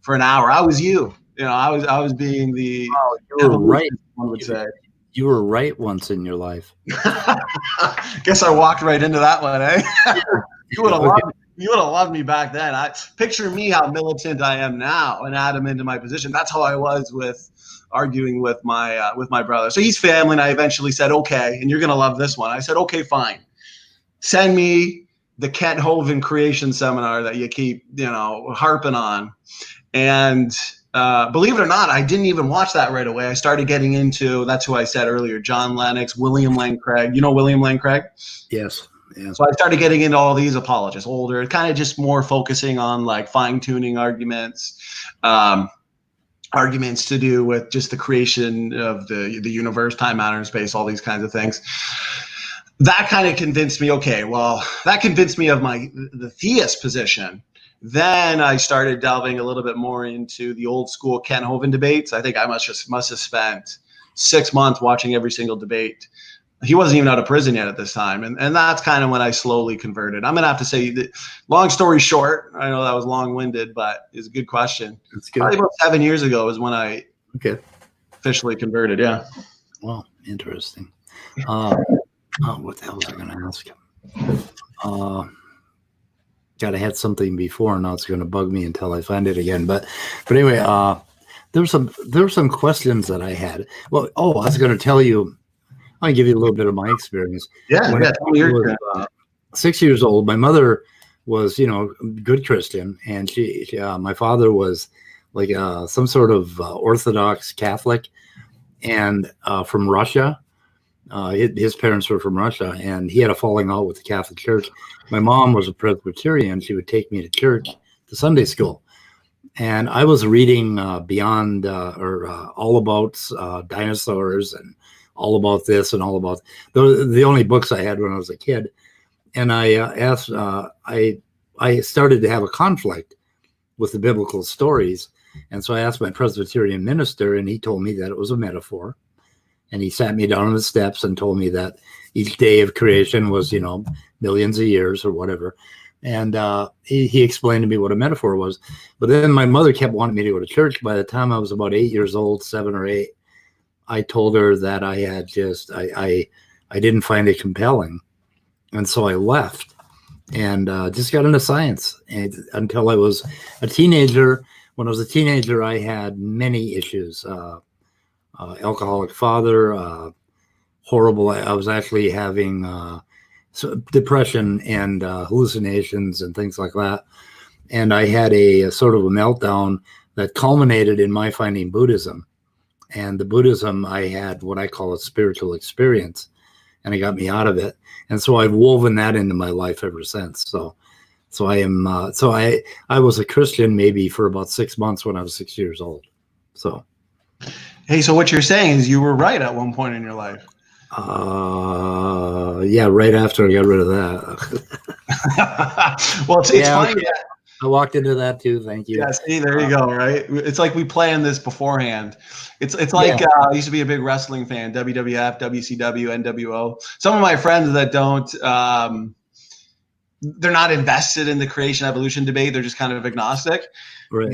Speaker 2: for an hour. I was you know, I was being the,
Speaker 1: oh, you were right.
Speaker 2: One would say.
Speaker 1: You were right once in your life.
Speaker 2: Guess I walked right into that one, eh? You would have loved me back then. I picture me how militant I am now and add him into my position. That's how I was with arguing with my brother. So he's family, and I eventually said, okay, and you're gonna love this one. I said, okay, fine. Send me the Kent Hovind creation seminar that you keep, you know, harping on. And believe it or not, I didn't even watch that right away. I started getting into, that's who I said earlier, John Lennox, William Lane Craig. You know William Lane Craig?
Speaker 1: Yes. Yeah.
Speaker 2: So I started getting into all these apologists, older, kind of just more focusing on like fine-tuning arguments, arguments to do with just the creation of the universe, time, matter, and space, all these kinds of things. That kind of convinced me, okay, well, that convinced me of the theist position. Then I started delving a little bit more into the old school Kent Hovind debates. I think I must have spent 6 months watching every single debate. He wasn't even out of prison yet at this time. And that's kind of when I slowly converted. I'm going to have to say that, long story short, I know that was long-winded, but it's a good question.
Speaker 1: That's good.
Speaker 2: Probably about 7 years ago is when I officially converted. Yeah.
Speaker 1: Well, interesting. What the hell was I going to ask? God, I had something before, and now it's going to bug me until I find it again. But anyway, there were some questions that I had. Well, I was going to tell you. I'll give you a little bit of my experience.
Speaker 2: Yeah,
Speaker 1: when I was 6 years old, my mother was, you know, a good Christian, and she my father was like some sort of Orthodox Catholic, and from Russia. His parents were from Russia, and he had a falling out with the Catholic Church. My mom was a Presbyterian. She would take me to church, to Sunday school, and I was reading Beyond all about dinosaurs and all about this and all about the only books I had when I was a kid. And I asked, I started to have a conflict with the biblical stories. And so I asked my Presbyterian minister, and he told me that it was a metaphor. And he sat me down on the steps and told me that each day of creation was, you know, millions of years or whatever. And he explained to me what a metaphor was. But then my mother kept wanting me to go to church. By the time I was about 8 years old, 7 or 8, I told her that I had I didn't find it compelling. And so I left and just got into science until I was a teenager. When I was a teenager, I had many issues. Alcoholic father, horrible. I was actually having depression and hallucinations and things like that. And I had a sort of a meltdown that culminated in my finding Buddhism. And the Buddhism, I had what I call a spiritual experience, and it got me out of it. And so I've woven that into my life ever since. So I am. I was a Christian maybe for about 6 months when I was 6 years old. So.
Speaker 2: Hey, so what you're saying is you were right at one point in your life.
Speaker 1: Yeah, right after I got rid of that.
Speaker 2: Well, it's funny. Yeah.
Speaker 1: I walked into that too. Thank you.
Speaker 2: Yeah, see, there you go. Right. It's like we planned this beforehand. It's like I used to be a big wrestling fan, WWF, WCW, NWO. Some of my friends that don't, they're not invested in the creation evolution debate. They're just kind of agnostic.
Speaker 1: Right.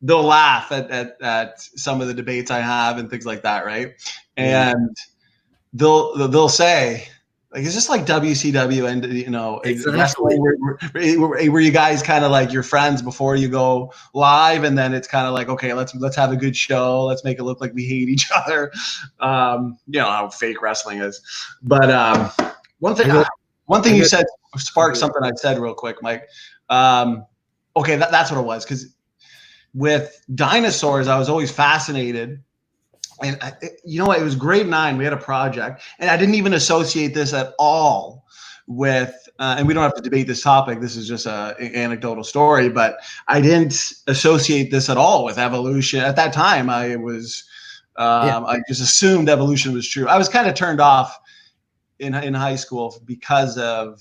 Speaker 2: They'll laugh at some of the debates I have and things like that. Right. And they'll say, like, it's just like WCW and, you know,
Speaker 1: exactly.
Speaker 2: where you guys kind of like your friends before you go live, and then it's kind of like, okay, let's have a good show. Let's make it look like we hate each other. You know how fake wrestling is. But one thing you said sparked something I said real quick, Mike. Okay, that's what it was. Because with dinosaurs, I was always fascinated. And you know what? It was grade 9. We had a project, and I didn't even associate this at all with. And we don't have to debate this topic. This is just an anecdotal story, but I didn't associate this at all with evolution at that time. I was, I just assumed evolution was true. I was kind of turned off in high school because of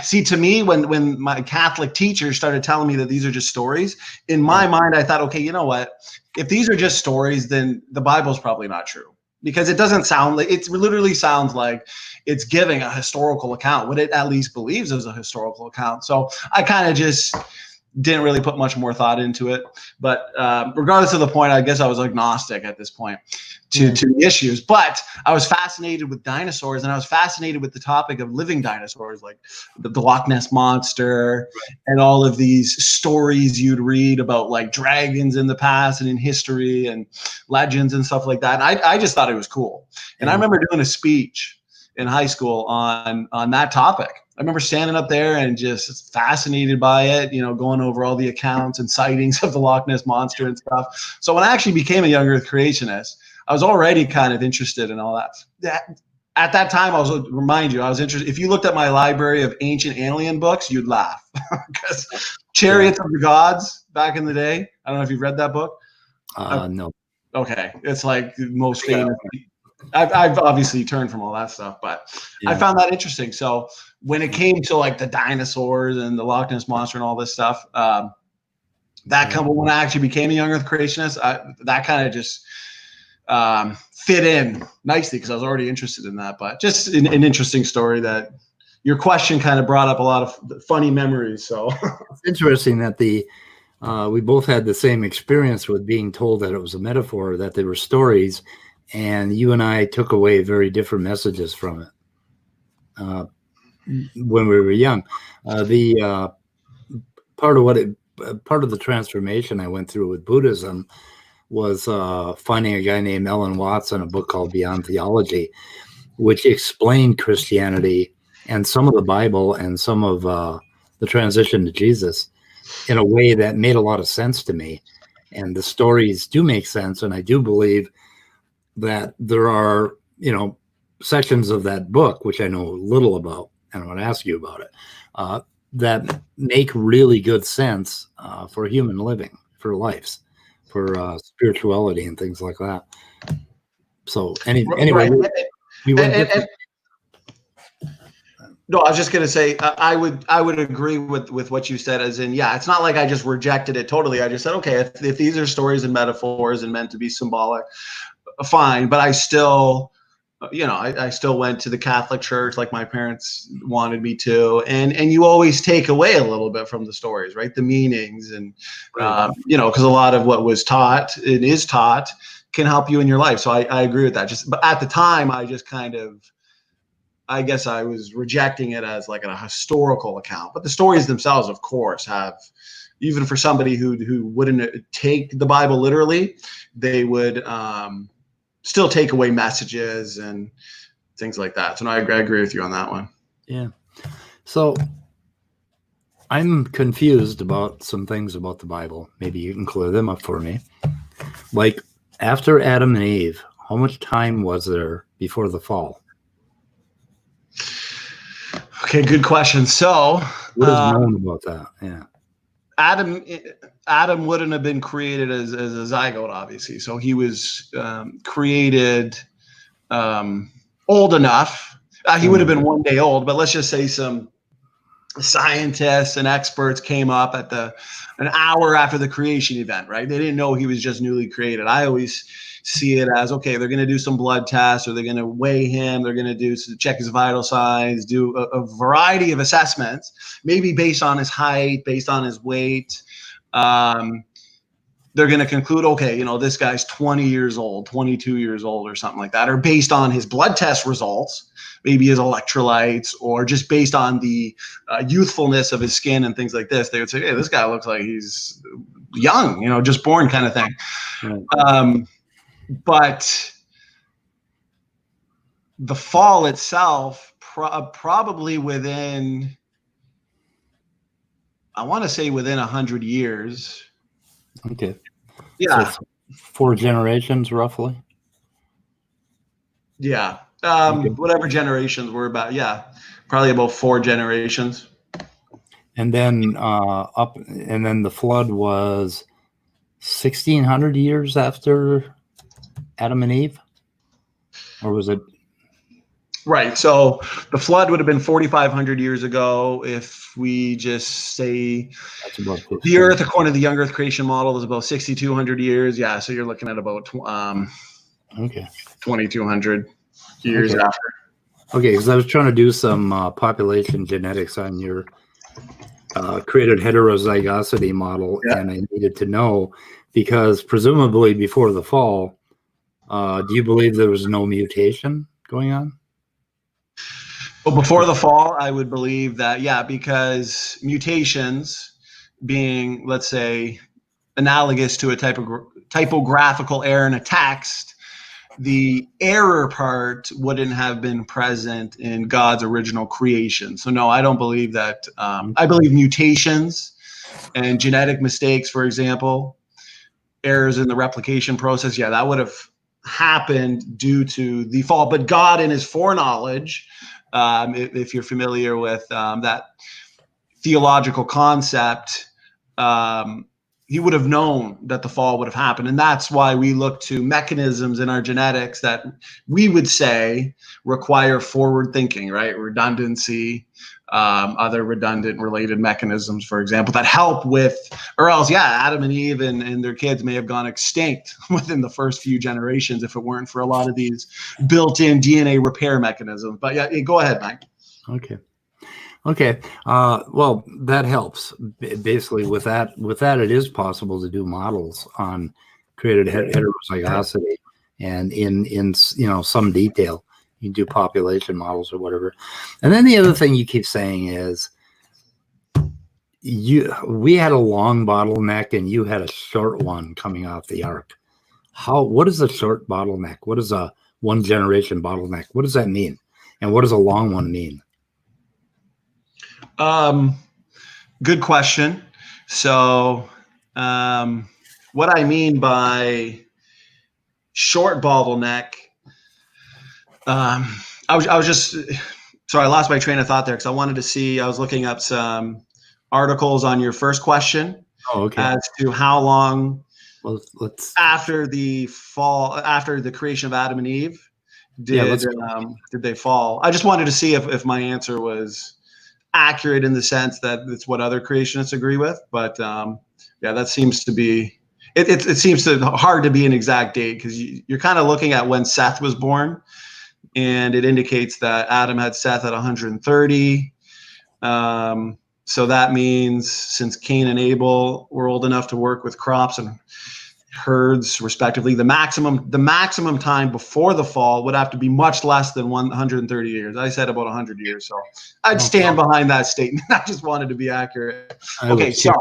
Speaker 2: See, to me, when my Catholic teacher started telling me that these are just stories, in my mind, I thought, okay, you know what? If these are just stories, then the Bible's probably not true, because it doesn't sound like, it literally sounds like it's giving a historical account, what it at least believes is a historical account. So I kind of just didn't really put much more thought into it. But regardless of the point, I guess I was agnostic at this point to the issues. But I was fascinated with dinosaurs, and I was fascinated with the topic of living dinosaurs, like the Loch Ness Monster, and all of these stories you'd read about like dragons in the past and in history and legends and stuff like that. And I just thought it was cool. And I remember doing a speech in high school on that topic. I remember standing up there and just fascinated by it, you know, going over all the accounts and sightings of the Loch Ness Monster and stuff. So when I actually became a young Earth creationist, I was already kind of interested in all that. At that time, I was interested. If you looked at my library of ancient alien books, you'd laugh, because Chariots of the Gods back in the day. I don't know if you've read that book.
Speaker 1: No.
Speaker 2: Okay, it's like the most famous. I've obviously turned from all that stuff, but I found that interesting. So when it came to like the dinosaurs and the Loch Ness Monster and all this stuff, when I actually became a young Earth creationist, that kind of just fit in nicely, because I was already interested in that. But just an interesting story that your question kind of brought up a lot of funny memories. So
Speaker 1: it's interesting that we both had the same experience with being told that it was a metaphor, that they were stories, and you and I took away very different messages from it when we were young. The part of the transformation I went through with Buddhism was finding a guy named Ellen Watts in a book called Beyond Theology, which explained Christianity and some of the Bible and some of the transition to Jesus in a way that made a lot of sense to me. And the stories do make sense, and I do believe that there are, you know, sections of that book, which I know little about, and I want to ask you about it, that make really good sense for human living, for lives, for spirituality and things like that. So anyway, we went
Speaker 2: no, I was just going to say, I would agree with what you said, as in, yeah, it's not like I just rejected it totally. I just said, okay, if these are stories and metaphors and meant to be symbolic, fine. But I still, you know, I still went to the Catholic Church like my parents wanted me to. And you always take away a little bit from the stories, right? The meanings and, you know, because a lot of what was taught and is taught can help you in your life. So I agree with that. But at the time, I just kind of, I guess I was rejecting it as like a historical account. But the stories themselves, of course, have, even for somebody who wouldn't take the Bible literally, they would still take away messages and things like that. So no, I agree with you on that one.
Speaker 1: Yeah. So I'm confused about some things about the Bible. Maybe you can clear them up for me. Like, after Adam and Eve, how much time was there before the fall?
Speaker 2: Okay, good question. So
Speaker 1: what is known about that? Yeah.
Speaker 2: Adam wouldn't have been created as a zygote, obviously. So he was created old enough. He would have been 1 day old, but let's just say some scientists and experts came up at an hour after the creation event, right? They didn't know he was just newly created. I always see it as, okay, they're going to do some blood tests, or they're going to weigh him, they're going to check his vital signs, do a variety of assessments, maybe based on his height, based on his weight. They're going to conclude, okay, you know, this guy's 20 years old, 22 years old, or something like that, or based on his blood test results, maybe his electrolytes, or just based on the youthfulness of his skin and things like this. They would say, hey, this guy looks like he's young, you know, just born kind of thing. Right. But the fall itself, probably within, I want to say within 100 years.
Speaker 1: Okay.
Speaker 2: Yeah.
Speaker 1: So 4 generations, roughly.
Speaker 2: Yeah. Whatever generations were about. Yeah. Probably about 4 generations.
Speaker 1: And then and then the flood was 1,600 years after Adam and Eve, or was it?
Speaker 2: Right. So the flood would have been 4,500 years ago. If we just say
Speaker 1: That's about
Speaker 2: the Earth, according to the young Earth creation model, is about 6,200 years. Yeah. So you're looking at about
Speaker 1: okay.
Speaker 2: 2,200 years
Speaker 1: Okay.
Speaker 2: after.
Speaker 1: Okay, because I was trying to do some population genetics on your created heterozygosity model,
Speaker 2: Yeah.
Speaker 1: and I needed to know because presumably before the fall, do you believe there was no mutation going on?
Speaker 2: But before the fall, I would believe that, yeah, because mutations being, let's say, analogous to a typographical error in a text, the error part wouldn't have been present in God's original creation. So no, I don't believe that. I believe mutations and genetic mistakes, for example, errors in the replication process, yeah, that would have happened due to the fall. But God, in his foreknowledge, if you're familiar with that theological concept, he would have known that the fall would have happened. And that's why we look to mechanisms in our genetics that we would say require forward thinking, right? Redundancy, other redundant related mechanisms, for example, that help with, or else, yeah, Adam and Eve and their kids may have gone extinct within the first few generations if it weren't for a lot of these built-in DNA repair mechanisms. But yeah, go ahead, Mike.
Speaker 1: Okay. Okay. Well, that helps. Basically, with that, it is possible to do models on created heterozygosity, and in some detail. You do population models or whatever. And then the other thing you keep saying is we had a long bottleneck and you had a short one coming off the ark. What is a short bottleneck? What is a one generation bottleneck? What does that mean? And what does a long one mean?
Speaker 2: Good question. So, what I mean by short bottleneck, I was just, sorry, I lost my train of thought there because I wanted to see, I was looking up some articles on your first question.
Speaker 1: Oh, okay.
Speaker 2: As to how long
Speaker 1: after
Speaker 2: the fall, after the creation of Adam and Eve, did they fall? I just wanted to see if my answer was accurate in the sense that it's what other creationists agree with. But yeah, that seems to be, it seems hard to be an exact date because you're kind of looking at when Seth was born. And it indicates that Adam had Seth at 130. So that means since Cain and Abel were old enough to work with crops and herds, respectively, the maximum time before the fall would have to be much less than 130 years. I said about 100 years. So I'd stand behind that statement. I just wanted to be accurate. Okay, so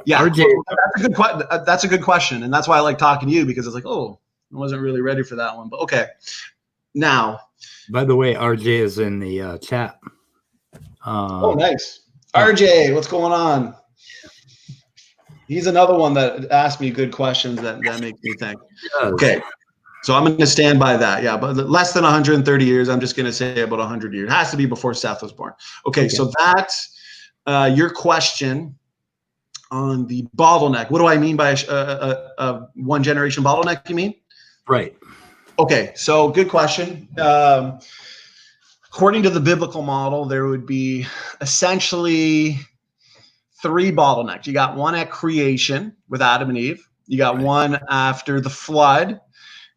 Speaker 2: yeah,
Speaker 1: RJ,
Speaker 2: that's a good question. And that's why I like talking to you, because it's like, oh, I wasn't really ready for that one. But okay. Now,
Speaker 1: by the way, RJ is in the chat.
Speaker 2: Oh, nice. RJ, what's going on? He's another one that asked me good questions that makes me think. Okay, so I'm going to stand by that. Yeah, but less than 130 years. I'm just going to say about 100 years. It has to be before Seth was born. Okay. So that's your question on the bottleneck. What do I mean by a one generation bottleneck, you mean?
Speaker 1: Right.
Speaker 2: Okay, so good question. According to the biblical model, there would be essentially three bottlenecks. You got one at creation with Adam and Eve. You got one after the flood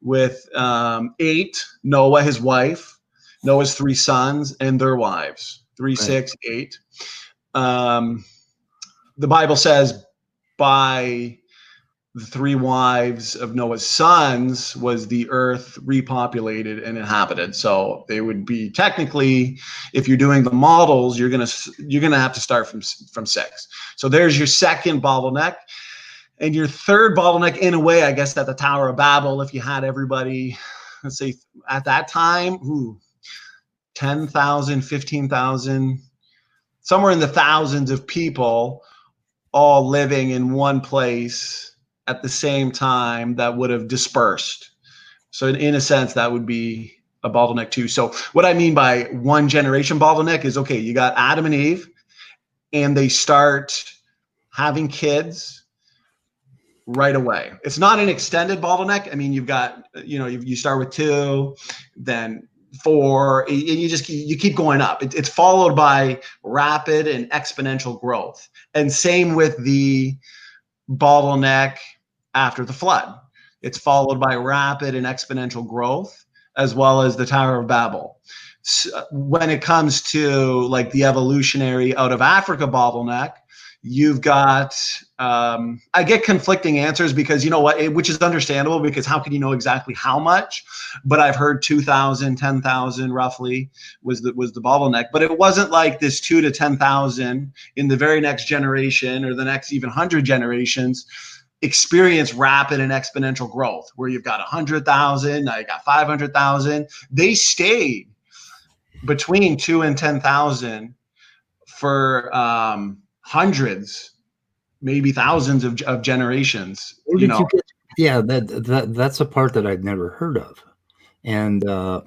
Speaker 2: with 8, Noah, his wife, Noah's 3 sons, and their wives, 3, 6, 8. The Bible says by the 3 wives of Noah's sons was the earth repopulated and inhabited. So they would be technically, if you're doing the models, you're gonna have to start from 6. So there's your second bottleneck. And your third bottleneck, in a way, I guess, at the Tower of Babel, if you had everybody, let's say at that time, 10,000, 15,000, somewhere in the thousands of people all living in one place at the same time, that would have dispersed. So in a sense, that would be a bottleneck too. So what I mean by one generation bottleneck is, okay, you got Adam and Eve and they start having kids right away. It's not an extended bottleneck. I mean, you've got, you start with 2, then you keep going up. It's followed by rapid and exponential growth. And same with the bottleneck after the flood. It's followed by rapid and exponential growth, as well as the Tower of Babel. So when it comes to like the evolutionary out of Africa bottleneck, you've got, I get conflicting answers because you know what, which is understandable because how can you know exactly how much? But I've heard 2,000, 10,000 roughly was the bottleneck. But it wasn't like this 2 to 10,000 in the very next generation or the next even 100 generations experience rapid and exponential growth where you've got 100,000, now you got 500,000. They stayed between 2 and 10,000 for hundreds, maybe thousands of generations.
Speaker 1: Yeah, that's a part that I've never heard of, and I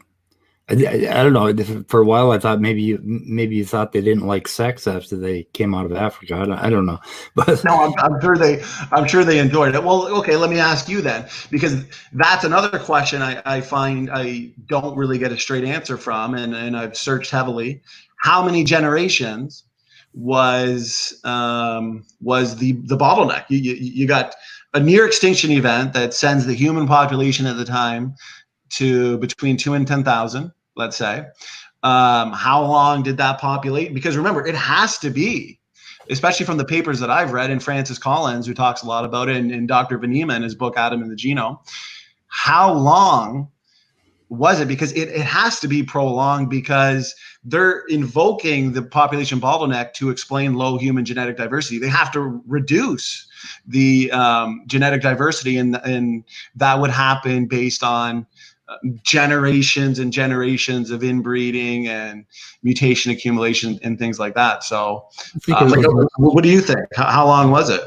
Speaker 1: don't know. For a while, I thought maybe you thought they didn't like sex after they came out of Africa. I don't know, but
Speaker 2: no, I'm sure they enjoyed it. Well, okay, let me ask you then, because that's another question I find I don't really get a straight answer from, and I've searched heavily. How many generations was the bottleneck? You got a near extinction event that sends the human population at the time to between 2 and 10,000, let's say. How long did that populate? Because remember, it has to be, especially from the papers that I've read, and Francis Collins, who talks a lot about it, and Dr. Vanima in his book, Adam and the Genome. How long was it? Because it has to be prolonged because they're invoking the population bottleneck to explain low human genetic diversity. They have to reduce the genetic diversity, and that would happen based on generations and generations of inbreeding and mutation accumulation and things like that. So what do you think? How long was it?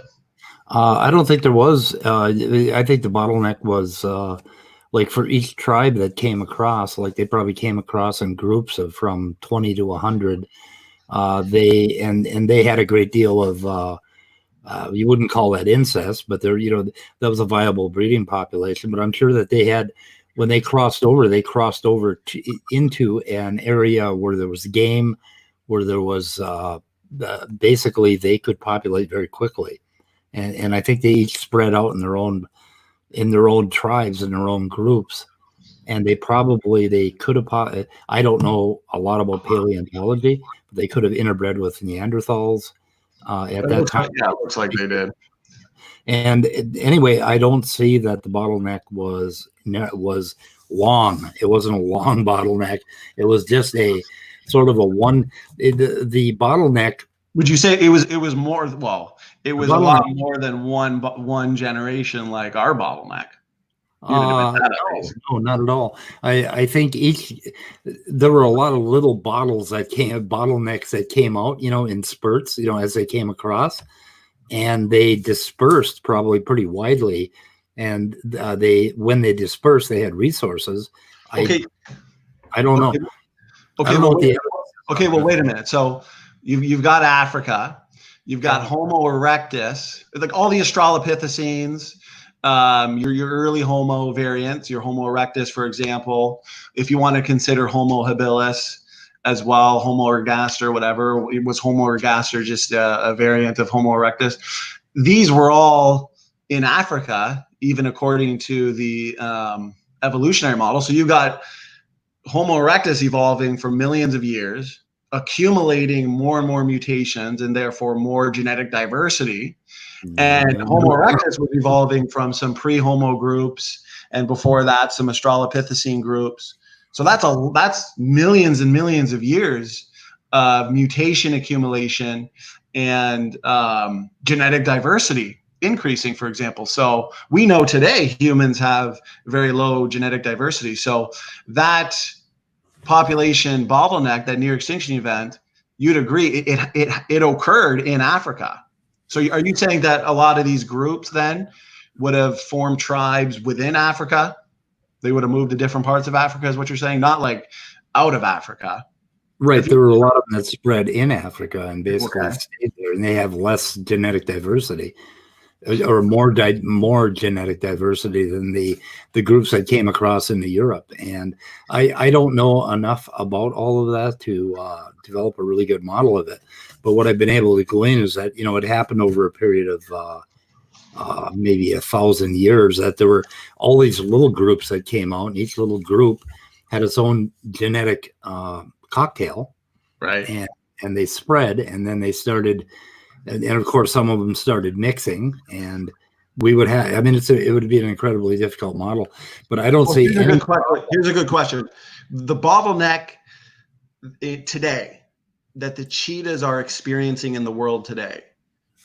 Speaker 1: I don't think there was. I think the bottleneck was like for each tribe that came across, like they probably came across in groups of from 20 to 100. They had a great deal of you wouldn't call that incest, but there, that was a viable breeding population. But I'm sure that they had, when they crossed over into an area where there was game, where there was basically they could populate very quickly, and I think they each spread out in their own tribes, in their own groups, and they could have. I don't know a lot about paleontology, but they could have interbred with Neanderthals at that time.
Speaker 2: Yeah, it looks like they did.
Speaker 1: And anyway, I don't see that the bottleneck was long. It wasn't a long bottleneck. It was just a sort of a one. The bottleneck.
Speaker 2: Would you say it was more? Well, it was a lot more than one generation like our bottleneck.
Speaker 1: No, not at all. I think there were a lot of little bottlenecks that came out, in spurts, as they came across. And they dispersed probably pretty widely, and when they dispersed, they had resources.
Speaker 2: Okay.
Speaker 1: I don't know.
Speaker 2: Okay. Well, wait a minute. So you've got Africa, you've got Homo erectus, like all the Australopithecines, your early Homo variants, your Homo erectus, for example. If you want to consider Homo habilis as well, Homo ergaster, whatever. It was Homo ergaster, just a variant of Homo erectus. These were all in Africa, even according to the evolutionary model. So you got Homo erectus evolving for millions of years, accumulating more and more mutations, and therefore more genetic diversity. And Homo erectus was evolving from some pre-Homo groups, and before that, some Australopithecine groups. So that's millions and millions of years of mutation accumulation and genetic diversity increasing, for example. So we know today humans have very low genetic diversity. So that population bottleneck, that near extinction event, you'd agree it occurred in Africa. So are you saying that a lot of these groups then would have formed tribes within Africa? They would have moved to different parts of Africa, is what you're saying, not like out of Africa.
Speaker 1: Right. There were a lot of them that spread in Africa and basically stayed there, and they have less genetic diversity. or more genetic diversity than the groups I came across in Europe. And I don't know enough about all of that to develop a really good model of it. But what I've been able to glean is that, it happened over a period of maybe 1,000 years, that there were all these little groups that came out, and each little group had its own genetic cocktail,
Speaker 2: Right.
Speaker 1: And they spread, and then they started, and of course some of them started mixing, and we would have, I mean, it would be an incredibly difficult model, but I don't see any.
Speaker 2: Here's a good question. The bottleneck today that the cheetahs are experiencing in the world today,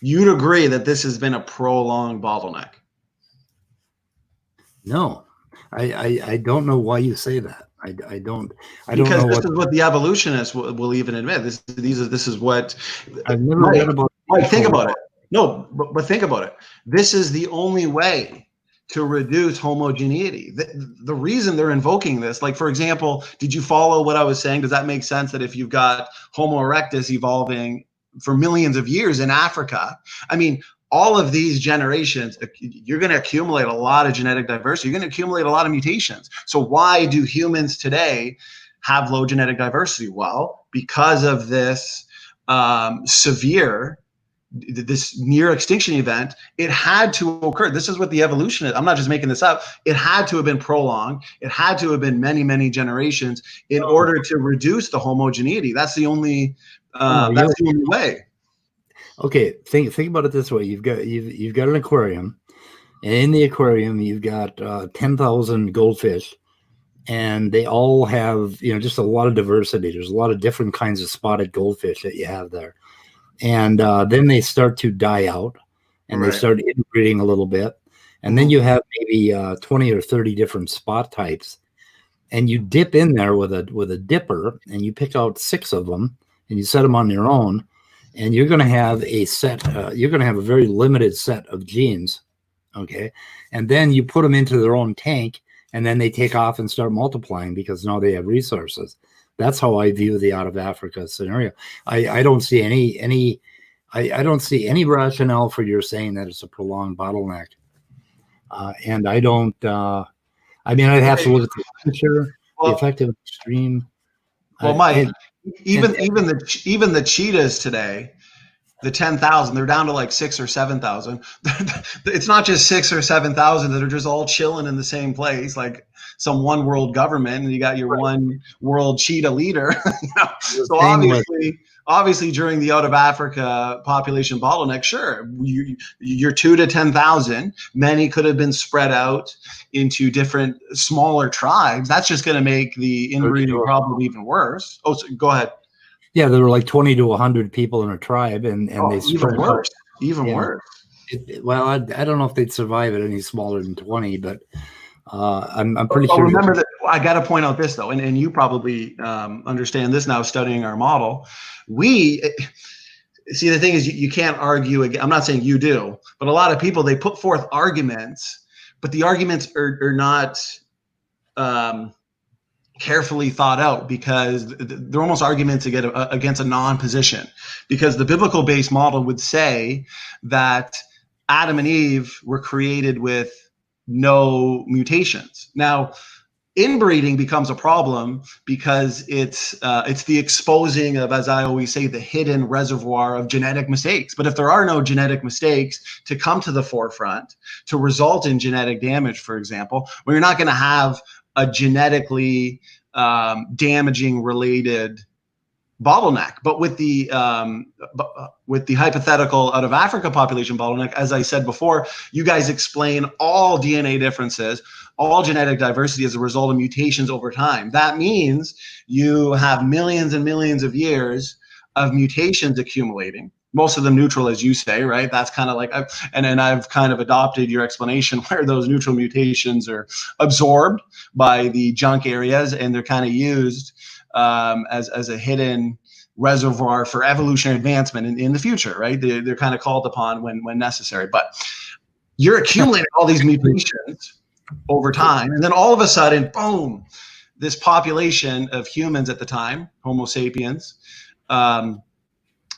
Speaker 2: you'd agree that this has been a prolonged bottleneck?
Speaker 1: No, I don't know why you say that. I don't
Speaker 2: Because
Speaker 1: know
Speaker 2: this is what the evolutionists will even admit. This is what
Speaker 1: I've never read about.
Speaker 2: Mike, think about it. No, but think about it. This is the only way to reduce homogeneity. The reason they're invoking this, like, for example, did you follow what I was saying? Does that make sense that if you've got Homo erectus evolving for millions of years in Africa, I mean, all of these generations, you're going to accumulate a lot of genetic diversity. You're going to accumulate a lot of mutations. So why do humans today have low genetic diversity? Well, because of this this near extinction event, it had to occur. This is what the evolution is. I'm not just making this up. It had to have been prolonged. It had to have been many, many generations in order to reduce the homogeneity. That's the only way.
Speaker 1: Okay, think about it this way. You've got an aquarium, and in the aquarium you've got 10,000 goldfish, and they all have just a lot of diversity. There's a lot of different kinds of spotted goldfish that you have there, and then they start to die out, and they start inbreeding a little bit, and then you have maybe 20 or 30 different spot types, and you dip in there with a dipper, and you pick out 6 of them, and you set them on your own. And you're going to have a set, you're going to have a very limited set of genes, okay? And then you put them into their own tank, and then they take off and start multiplying because now they have resources. That's how I view the out of Africa scenario. I don't see I don't see any rationale for your saying that it's a prolonged bottleneck. And I don't, I mean, I'd have to look at the future, the effective extreme.
Speaker 2: Well, Mike, even the cheetahs today, the 10,000, they're down to like 6,000 or 7,000. It's not just 6,000 or 7,000 that are just all chilling in the same place, like some one world government, and you got your one world cheetah leader. So obviously during the out of Africa population bottleneck, sure, you're 2 to 10,000. Many could have been spread out into different smaller tribes. That's just going to make the inbreeding problem even worse. Oh, so go ahead.
Speaker 1: Yeah, there were like 20 to 100 people in a tribe, and they spread out.
Speaker 2: Even worse.
Speaker 1: Well, I don't know if they'd survive at any smaller than 20, but I'm pretty sure.
Speaker 2: Remember that I got to point out this though, and you probably understand this now studying our model. We see, the thing is, you can't argue again. I'm not saying you do, but a lot of people, they put forth arguments, but the arguments are not carefully thought out, because they're almost arguments against a non-position, because the biblical based model would say that Adam and Eve were created with no mutations. Now, inbreeding becomes a problem because it's the exposing of, as I always say, the hidden reservoir of genetic mistakes. But if there are no genetic mistakes to come to the forefront to result in genetic damage, for example, well, you're not going to have a genetically damaging related bottleneck. But with the hypothetical out of Africa population bottleneck, as I said before, you guys explain all DNA differences, all genetic diversity as a result of mutations over time. That means you have millions and millions of years of mutations accumulating, most of them neutral, as you say, right? That's kind of like, I've kind of adopted your explanation where those neutral mutations are absorbed by the junk areas, and they're kind of used as a hidden reservoir for evolutionary advancement in the future, right? They're kind of called upon when necessary. But you're accumulating all these mutations over time, and then all of a sudden, boom, this population of humans at the time, Homo sapiens,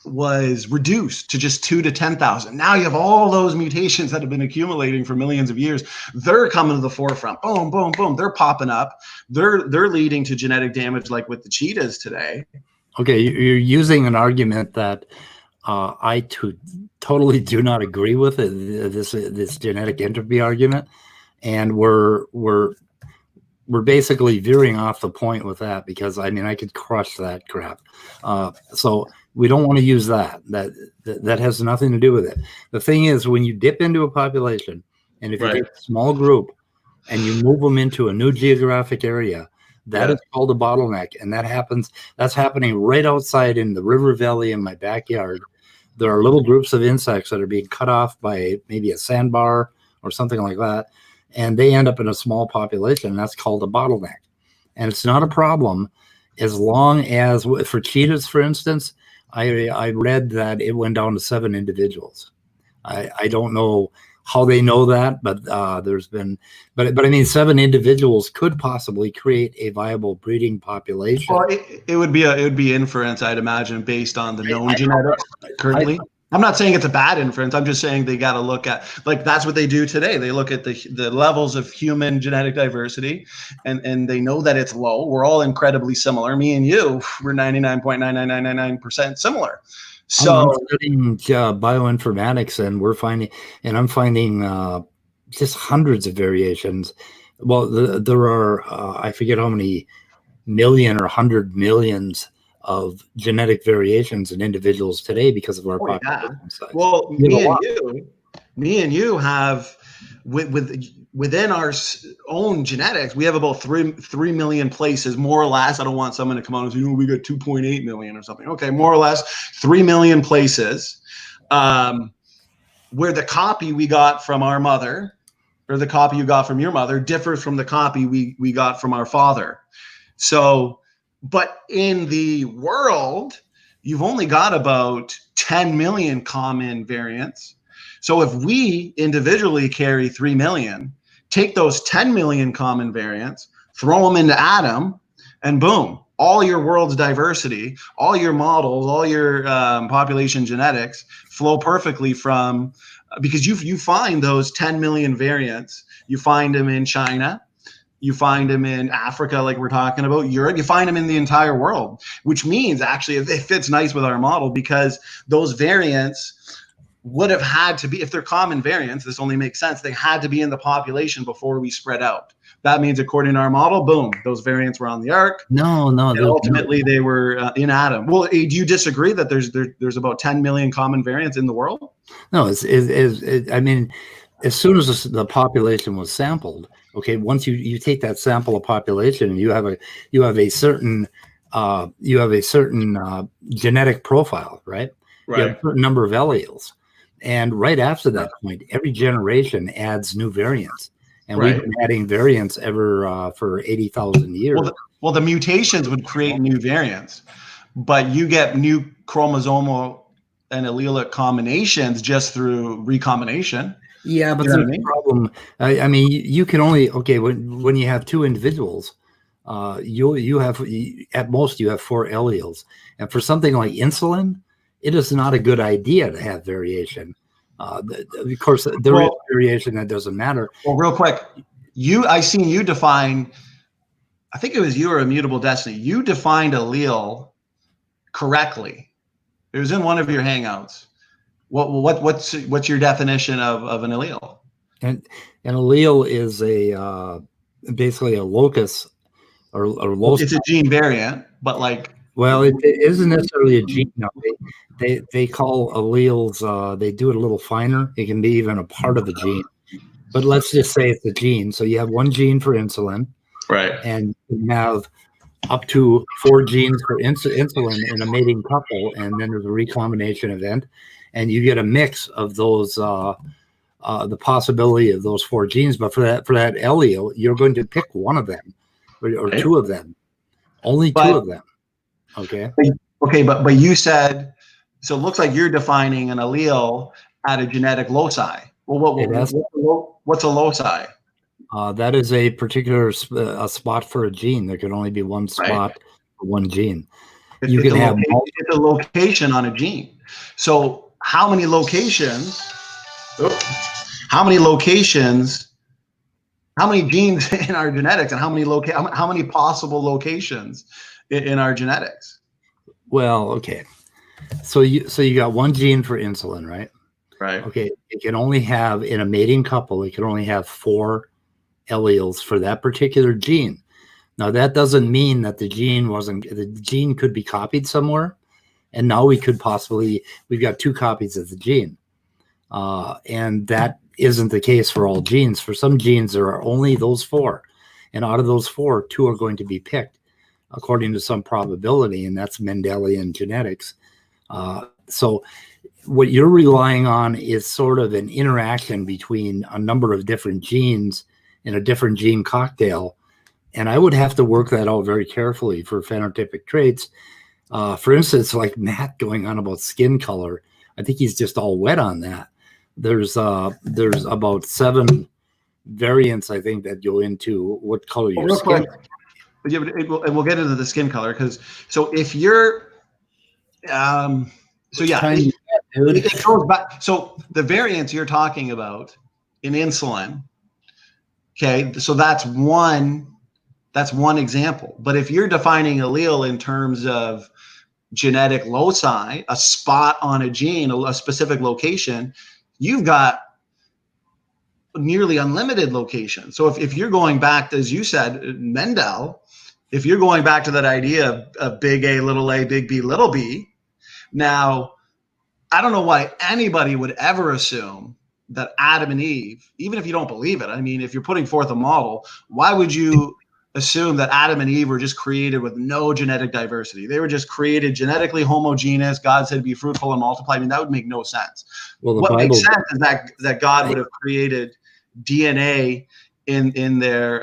Speaker 2: was reduced to just 2 to 10,000. Now you have all those mutations that have been accumulating for millions of years. They're coming to the forefront. Boom, boom, boom. They're popping up. They're leading to genetic damage like with the cheetahs today.
Speaker 1: Okay, you're using an argument that totally do not agree with it, this genetic entropy argument, and we're basically veering off the point with that, because I mean I could crush that crap. So we don't want to use that. That has nothing to do with it. The thing is, when you dip into a population, and if you take a small group and you move them into a new geographic area, that is called a bottleneck, and that's happening right outside in the river valley in my backyard. There are little groups of insects that are being cut off by maybe a sandbar or something like that, and they end up in a small population, and that's called a bottleneck. And it's not a problem as long as, for cheetahs, for instance, I read that it went down to 7 individuals. I don't know how they know that, but there's been, but I mean, 7 individuals could possibly create a viable breeding population.
Speaker 2: Well, it would be inference, I'd imagine, based on the known genetics currently. I'm not saying it's a bad inference. I'm just saying they got to look at, like, that's what they do today. They look at the levels of human genetic diversity, and they know that it's low. We're all incredibly similar. Me and you, we're 99.99999% similar. So
Speaker 1: I'm studying bioinformatics, and I'm finding just hundreds of variations. Well, there are I forget how many million or 100 millions of genetic variations in individuals today because of our population size.
Speaker 2: Well, me and you have within our own genetics, we have about 3 million places, more or less. I don't want someone to come on and say, we got 2.8 million or something. Okay, more or less 3 million places where the copy we got from our mother, or the copy you got from your mother, differs from the copy we got from our father. So, but in the world, you've only got about 10 million common variants. So if we individually carry 3 million, take those 10 million common variants, throw them into Adam, and boom, all your world's diversity, all your models, all your population genetics flow perfectly from, because you find those 10 million variants, you find them in China, you find them in Africa, like we're talking about, Europe, you find them in the entire world, which means actually it fits nice with our model, because those variants would have had to be, if they're common variants, this only makes sense, they had to be in the population before we spread out. That means, according to our model, boom, those variants were on the ark.
Speaker 1: No,
Speaker 2: and ultimately they were in Adam. Well, do you disagree that there's about 10 million common variants in the world?
Speaker 1: No, I mean, as soon as the population was sampled, okay, once you take that sample of population and you have a certain genetic profile, right? You have a certain number of alleles. And right after that point, every generation adds new variants. And we've been adding variants ever for 80,000 years.
Speaker 2: Well, the mutations would create new variants, but you get new chromosomal and allelic combinations just through recombination.
Speaker 1: Yeah, but there's a problem. I mean, you can only, okay, when you have 2 individuals, you have, at most, you have 4 alleles. And for something like insulin, it is not a good idea to have variation. Of course, there is variation that doesn't matter.
Speaker 2: Well, real quick, I seen you define, I think it was you or Immutable Destiny, you defined allele correctly. It was in one of your hangouts. What's your definition of an allele?
Speaker 1: And an allele is basically a locus or loci.
Speaker 2: It's a gene variant, but like.
Speaker 1: Well, it isn't necessarily a gene. No, they call alleles. They do it a little finer. It can be even a part of the gene. But let's just say it's a gene. So you have 1 gene for insulin,
Speaker 2: right?
Speaker 1: And you have up to 4 genes for insulin in a mating couple, and then there's a recombination event, and you get a mix of those. The possibility of those 4 genes, but for that allele, you're going to pick one of them, or 2 of them, only 2 of them. Okay.
Speaker 2: Okay, but you said, so it looks like you're defining an allele at a genetic loci. Well, what's a loci?
Speaker 1: That is a particular spot for a gene. There can only be one spot for one gene.
Speaker 2: It's a location on a gene. So how many locations, how many locations, how many genes in our genetics, and how many possible locations in our genetics?
Speaker 1: Well, okay. So you got one gene for insulin, right?
Speaker 2: Right.
Speaker 1: Okay. It can only have, in a mating couple, it can only have 4 alleles for that particular gene. Now that doesn't mean that the gene could be copied somewhere, and now we've got 2 copies of the gene. And that isn't the case for all genes. For some genes, there are only those 4. And out of those 4, 2 are going to be picked according to some probability, and that's Mendelian genetics. So what you're relying on is sort of an interaction between a number of different genes in a different gene cocktail. And I would have to work that out very carefully for phenotypic traits. For instance, like Matt going on about skin color, I think he's just all wet on that. There's about 7 variants, I think, that go into what color your skin.
Speaker 2: We'll get into the skin color, because so if you're it goes back. So the variants you're talking about in insulin, okay, so that's one example. But if you're defining allele in terms of genetic loci, a spot on a gene, a specific location, you've got nearly unlimited locations. So if you're going back, as you said, Mendel, if you're going back to that idea of big A, big B, little b, now, I don't know why anybody would ever assume that Adam and Eve, even if you don't believe it, I mean, if you're putting forth a model, why would you assume that Adam and Eve were just created with no genetic diversity? They were just created genetically homogeneous. God said, be fruitful and multiply. I mean, that would make no sense.
Speaker 1: Well,
Speaker 2: what makes sense is that God would have created DNA in their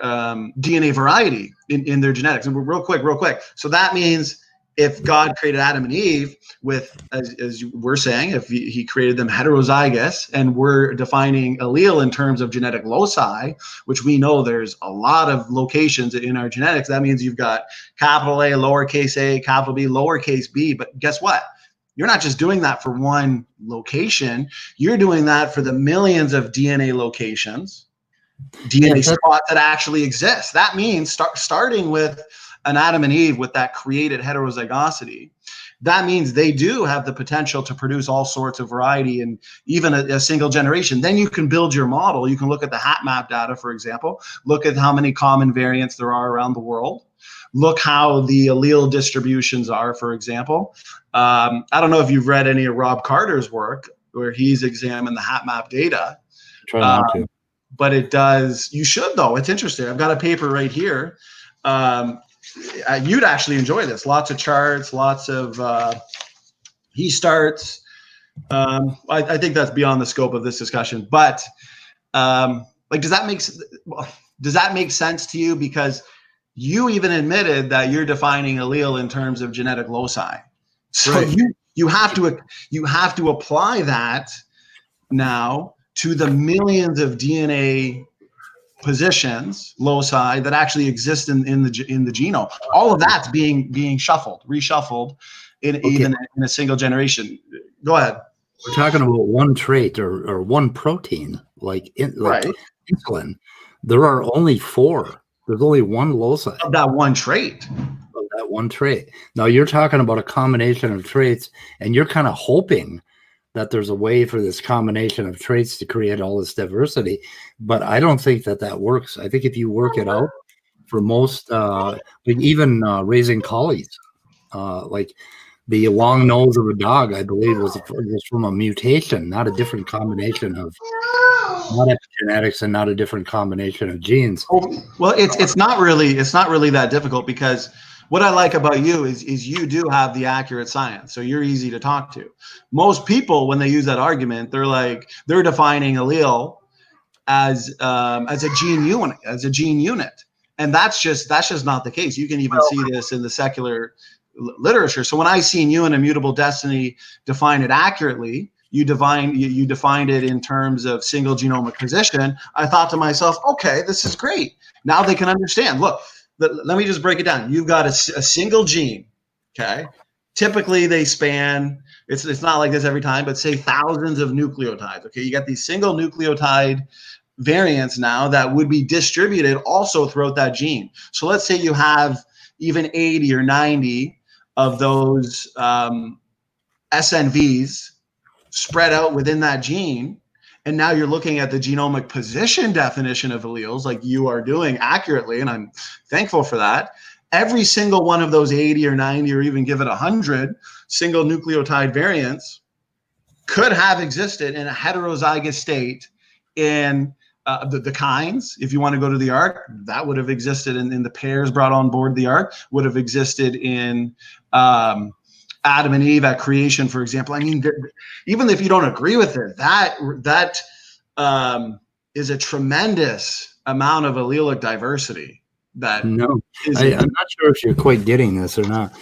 Speaker 2: DNA variety in their genetics. And real quick. So that means if God created Adam and Eve with, as we're saying, if he created them heterozygous, and we're defining allele in terms of genetic loci, which we know there's a lot of locations in our genetics, that means you've got capital A, lowercase a, capital B, lowercase b. But guess what? You're not just doing that for one location. You're doing that for the millions of DNA locations, DNA spots that actually exist. That means starting with an Adam and Eve with that created heterozygosity, that means they do have the potential to produce all sorts of variety in even a single generation. Then you can build your model. You can look at the HapMap data, for example, look at how many common variants there are around the world. Look how the allele distributions are, for example. I don't know if you've read any of Rob Carter's work where he's examined the HapMap data.
Speaker 1: Try not to.
Speaker 2: But it does, you should though, it's interesting. I've got a paper right here. You'd actually enjoy this. Lots of charts, lots of he starts. I think that's beyond the scope of this discussion. But does that make sense to you? Because you even admitted that you're defining allele in terms of genetic loci. So right. you have to apply that now to the millions of DNA positions, loci that actually exist in the genome. All of that's being reshuffled even in a single generation. Go ahead.
Speaker 1: We're talking about one trait or one protein, like insulin. There are only 4. There's only one loci
Speaker 2: of that one trait.
Speaker 1: Now you're talking about a combination of traits, and you're kind of hoping that there's a way for this combination of traits to create all this diversity. But I don't think that works. I think if you work it out for most, even raising collies, like the long nose of a dog, I believe was from a mutation, not a different combination of not epigenetics and not a different combination of genes.
Speaker 2: Well, it's not really that difficult, because what I like about you is you do have the accurate science, so you're easy to talk to. Most people, when they use that argument, they're defining allele as a gene unit, and that's just not the case. You can even see this in the secular literature. So when I seen you in Immutable Destiny define it accurately, you defined it in terms of single genomic position, I thought to myself, okay, this is great. Now they can understand. Look, let me just break it down. You've got a single gene, okay? typically they span, it's not like this every time, but say thousands of nucleotides. Okay, you got these single nucleotide variants now that would be distributed also throughout that gene. So let's say you have even 80 or 90 of those SNVs spread out within that gene. And now you're looking at the genomic position definition of alleles like you are doing accurately, and I'm thankful for that. Every single one of those 80 or 90 or even give it 100 single nucleotide variants could have existed in a heterozygous state in the kinds. If you want to go to the arc, that would have existed in the pairs brought on board the arc, would have existed in Adam and Eve at creation, for example. I mean, even if you don't agree with it, that is a tremendous amount of allelic diversity. I'm not
Speaker 1: sure if you're quite getting this or not.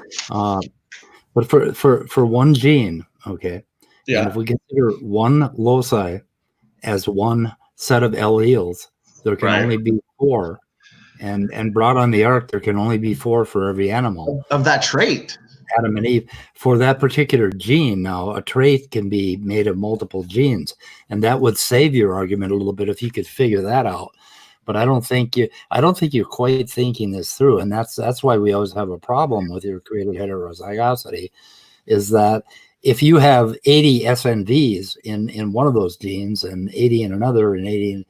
Speaker 1: But for one gene, okay,
Speaker 2: yeah.
Speaker 1: And if we consider one loci as one set of alleles, there can only be 4, and brought on the ark, there can only be 4 for every animal
Speaker 2: of that trait.
Speaker 1: Adam and Eve. For that particular gene, now a trait can be made of multiple genes, and that would save your argument a little bit if you could figure that out. But I don't think you're quite thinking this through, and that's why we always have a problem with your created heterozygosity, is that if you have 80 SNVs in one of those genes and 80 in another and 80,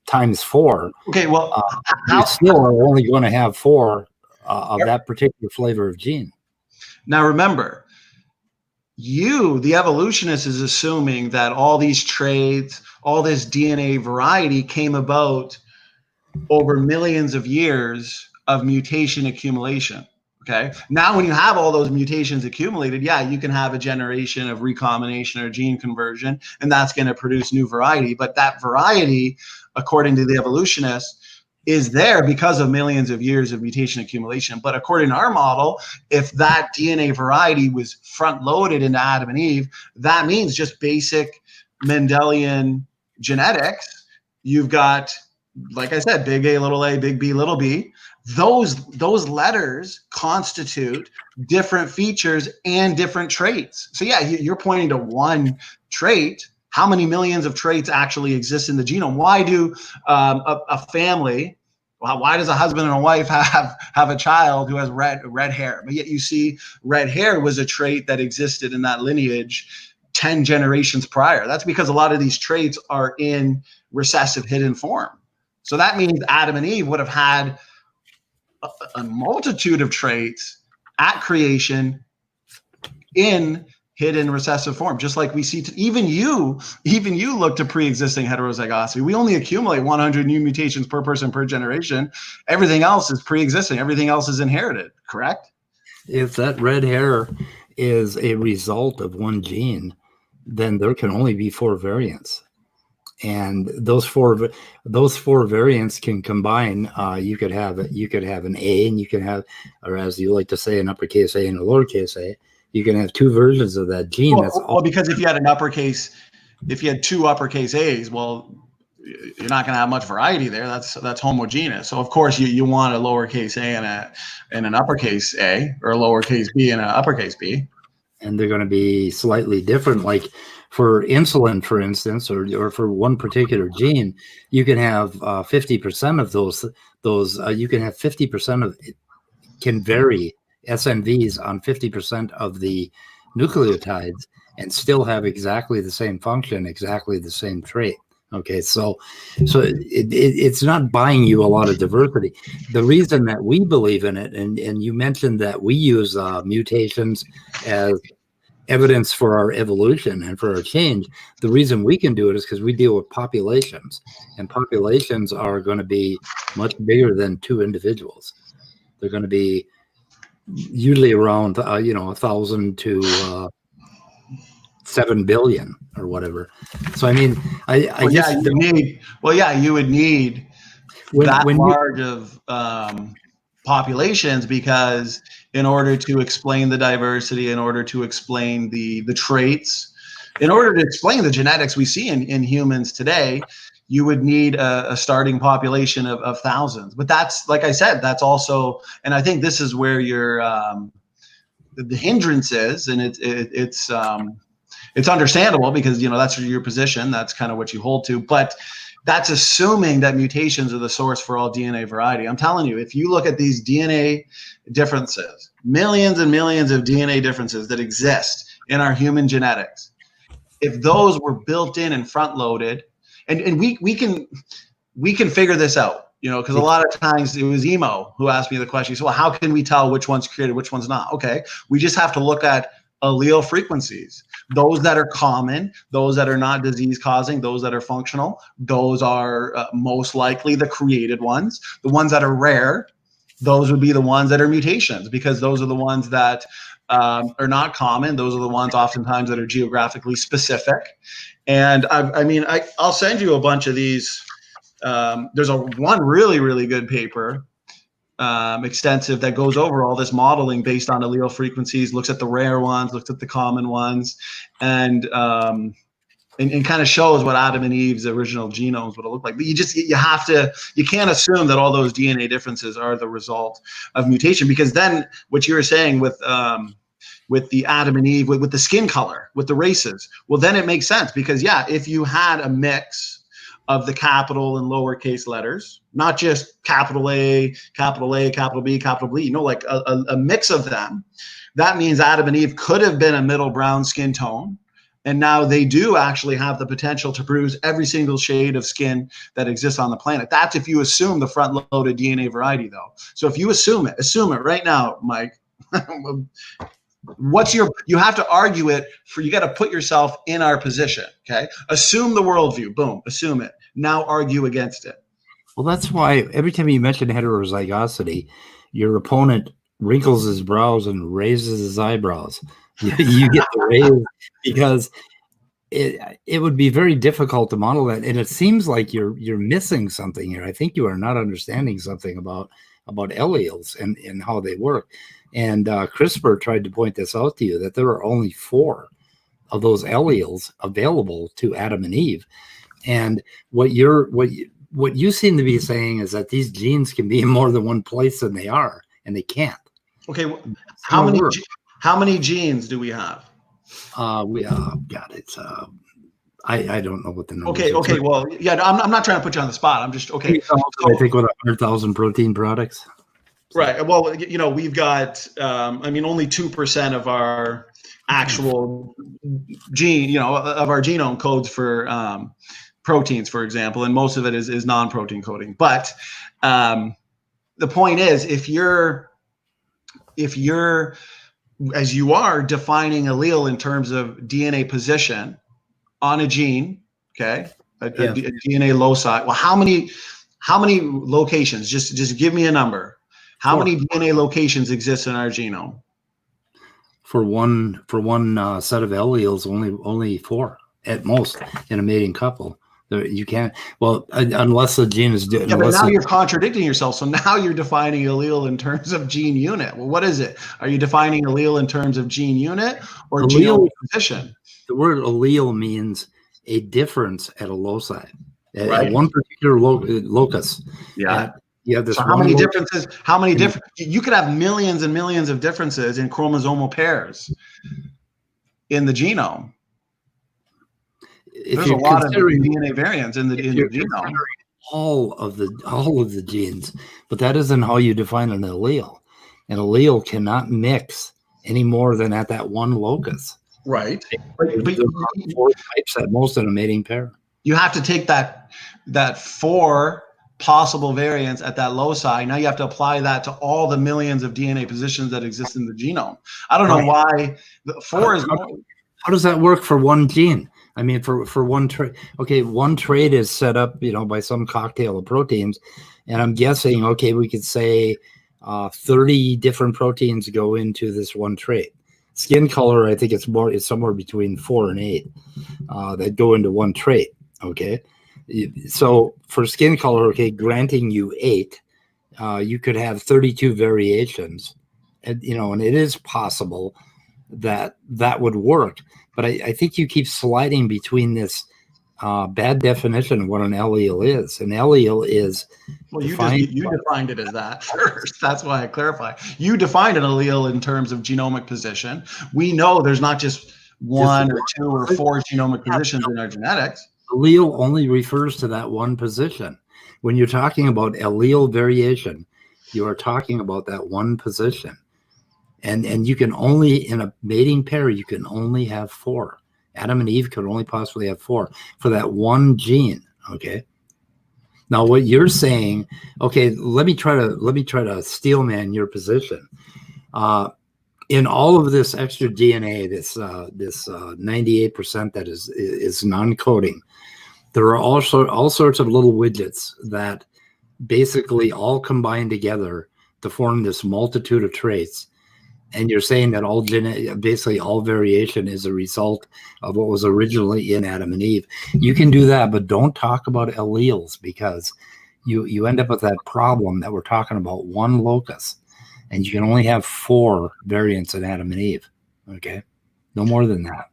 Speaker 1: times 4.
Speaker 2: Okay, well,
Speaker 1: you still are only going to have 4 of that particular flavor of gene.
Speaker 2: Now remember, the evolutionist, is assuming that all these traits, all this DNA variety came about over millions of years of mutation accumulation. Okay. Now, when you have all those mutations accumulated, yeah, you can have a generation of recombination or gene conversion, and that's going to produce new variety. But that variety, according to the evolutionist, is there because of millions of years of mutation accumulation. But according to our model, if that DNA variety was front loaded into Adam and Eve, that means just basic Mendelian genetics. You've got, like I said, big A, big B, little b. Those letters constitute different features and different traits. So yeah, you're pointing to one trait. How many millions of traits actually exist in the genome? Why do a family, why does a husband and a wife have a child who has red hair? But yet you see red hair was a trait that existed in that lineage 10 generations prior. That's because a lot of these traits are in recessive hidden form. So that means Adam and Eve would have had a multitude of traits at creation in hidden recessive form, just like we see. Even you look to pre-existing heterozygosity. We only accumulate 100 new mutations per person per generation. Everything else is pre-existing. Everything else is inherited. Correct?
Speaker 1: If that red hair is a result of one gene, then there can only be 4 variants, and those four variants can combine. You could have an A, and you can have, or as you like to say, an uppercase A and a lowercase a. You can have 2 versions of that gene.
Speaker 2: Well, because if you had if you had 2 uppercase A's, well, you're not going to have much variety there. That's homogeneous. So of course you want a lowercase a and an uppercase A, or a lowercase b and an uppercase b.
Speaker 1: And they're going to be slightly different. Like for insulin, for instance, or for one particular gene, you can have 50% of those. You can have 50% of it can vary SNVs on 50% of the nucleotides and still have exactly the same function, exactly the same trait. Okay, so it's not buying you a lot of diversity. The reason that we believe in it, and you mentioned that we use mutations as evidence for our evolution and for our change. The reason we can do it is because we deal with populations, and populations are going to be much bigger than 2 individuals. They're going to be usually around 1,000 to 7 billion or whatever. So I mean,
Speaker 2: you would need that large of populations, because in order to explain the diversity, in order to explain the traits, in order to explain the genetics we see in humans today, you would need a starting population of thousands. But that's, like I said, that's also, and I think this is where your the hindrance is, and it's understandable because that's your position. That's kind of what you hold to, but that's assuming that mutations are the source for all DNA variety. I'm telling you, if you look at these DNA differences, millions and millions of DNA differences that exist in our human genetics, if those were built in and front loaded, and we can figure this out, because a lot of times it was Emo who asked me the question. He said, well, how can we tell which one's created, which one's not? Okay, we just have to look at allele frequencies. Those that are common, those that are not disease causing, those that are functional, those are most likely the created ones. The ones that are rare, those would be the ones that are mutations, because those are the ones that are not common. Those are the ones oftentimes that are geographically specific. And I'll send you a bunch of these. There's one really, really good paper, extensive, that goes over all this modeling based on allele frequencies, looks at the rare ones, looks at the common ones, and kind of shows what Adam and Eve's original genomes would have looked like. But you can't assume that all those DNA differences are the result of mutation, because then what you were saying with the Adam and Eve, with the skin color, with the races, well, then it makes sense, because if you had a mix of the capital and lowercase letters, not just capital A, capital B, capital B, like a mix of them, that means Adam and Eve could have been a middle brown skin tone. And now they do actually have the potential to produce every single shade of skin that exists on the planet. That's if you assume the front-loaded DNA variety, though. So if you assume it right now, Mike, you have to argue it you got to put yourself in our position. Okay. Assume the worldview. Boom. Assume it. Now argue against it.
Speaker 1: Well, that's why every time you mention heterozygosity, your opponent wrinkles his brows and raises his eyebrows. You get the raise, because it would be very difficult to model that. And it seems like you're missing something here. I think you are not understanding something about alleles and how they work. And CRISPR tried to point this out to you, that there are only 4 of those alleles available to Adam and Eve. And what you seem to be saying is that these genes can be in more than one place than they are, and they can't.
Speaker 2: Okay, how many genes do we have?
Speaker 1: I don't know what the number.
Speaker 2: Okay. Well, I'm not trying to put you on the spot. I'm just okay.
Speaker 1: I think with 100,000 protein products.
Speaker 2: Right. Well, we've got, only 2% of our actual gene, of our genome codes for proteins, for example, and most of it is non-protein coding. But the point is, if you're, as you are, defining allele in terms of DNA position on a gene, okay, a DNA loci. Well, how many locations? Just give me a number. How 4. Many DNA locations exist in our genome?
Speaker 1: For one set of alleles, only 4 at most in a mating couple. You can't. Well, unless the gene is.
Speaker 2: But now you're contradicting yourself. So now you're defining allele in terms of gene unit. Well, what is it? Are you defining allele in terms of gene unit or genome position?
Speaker 1: The word allele means a difference at a loci, at one particular locus.
Speaker 2: Yeah.
Speaker 1: You have this.
Speaker 2: So how many differences? How many different? You could have millions and millions of differences in chromosomal pairs in the genome. There's a lot of DNA variants in the genome.
Speaker 1: All of the genes, but that isn't how you define an allele. An allele cannot mix any more than at that one locus.
Speaker 2: Right.
Speaker 1: But 4 types at most in a mating pair.
Speaker 2: You have to take that 4 possible variants at that loci. Now you have to apply that to all the millions of DNA positions that exist in the genome. I don't know why the 4 is.
Speaker 1: How does that work for one gene? For one trait. Okay, one trait is set up, by some cocktail of proteins, and I'm guessing, we could say 30 different proteins go into this one trait. Skin color, I think it's somewhere between 4 and 8 that go into one trait. Okay, so for skin color, granting you 8, you could have 32 variations, and it is possible that would work. But I think you keep sliding between this bad definition of what an allele is. An allele is
Speaker 2: well, you defined it as that first. That's why I clarify. You defined an allele in terms of genomic position. We know there's not just one or two or four genomic positions in our genetics.
Speaker 1: Allele only refers to that one position. When you're talking about allele variation, you are talking about that one position. And you can only, in a mating pair, you can only have 4. Adam and Eve could only possibly have 4 for that one gene. Okay. Now, what you're saying, okay, let me try to steel man your position. In all of this extra DNA, this 98% that is non-coding, there are also all sorts of little widgets that basically all combine together to form this multitude of traits. And you're saying that basically all variation is a result of what was originally in Adam and Eve. You can do that, but don't talk about alleles, because you end up with that problem that we're talking about one locus, and you can only have 4 variants in Adam and Eve. Okay, no more than that.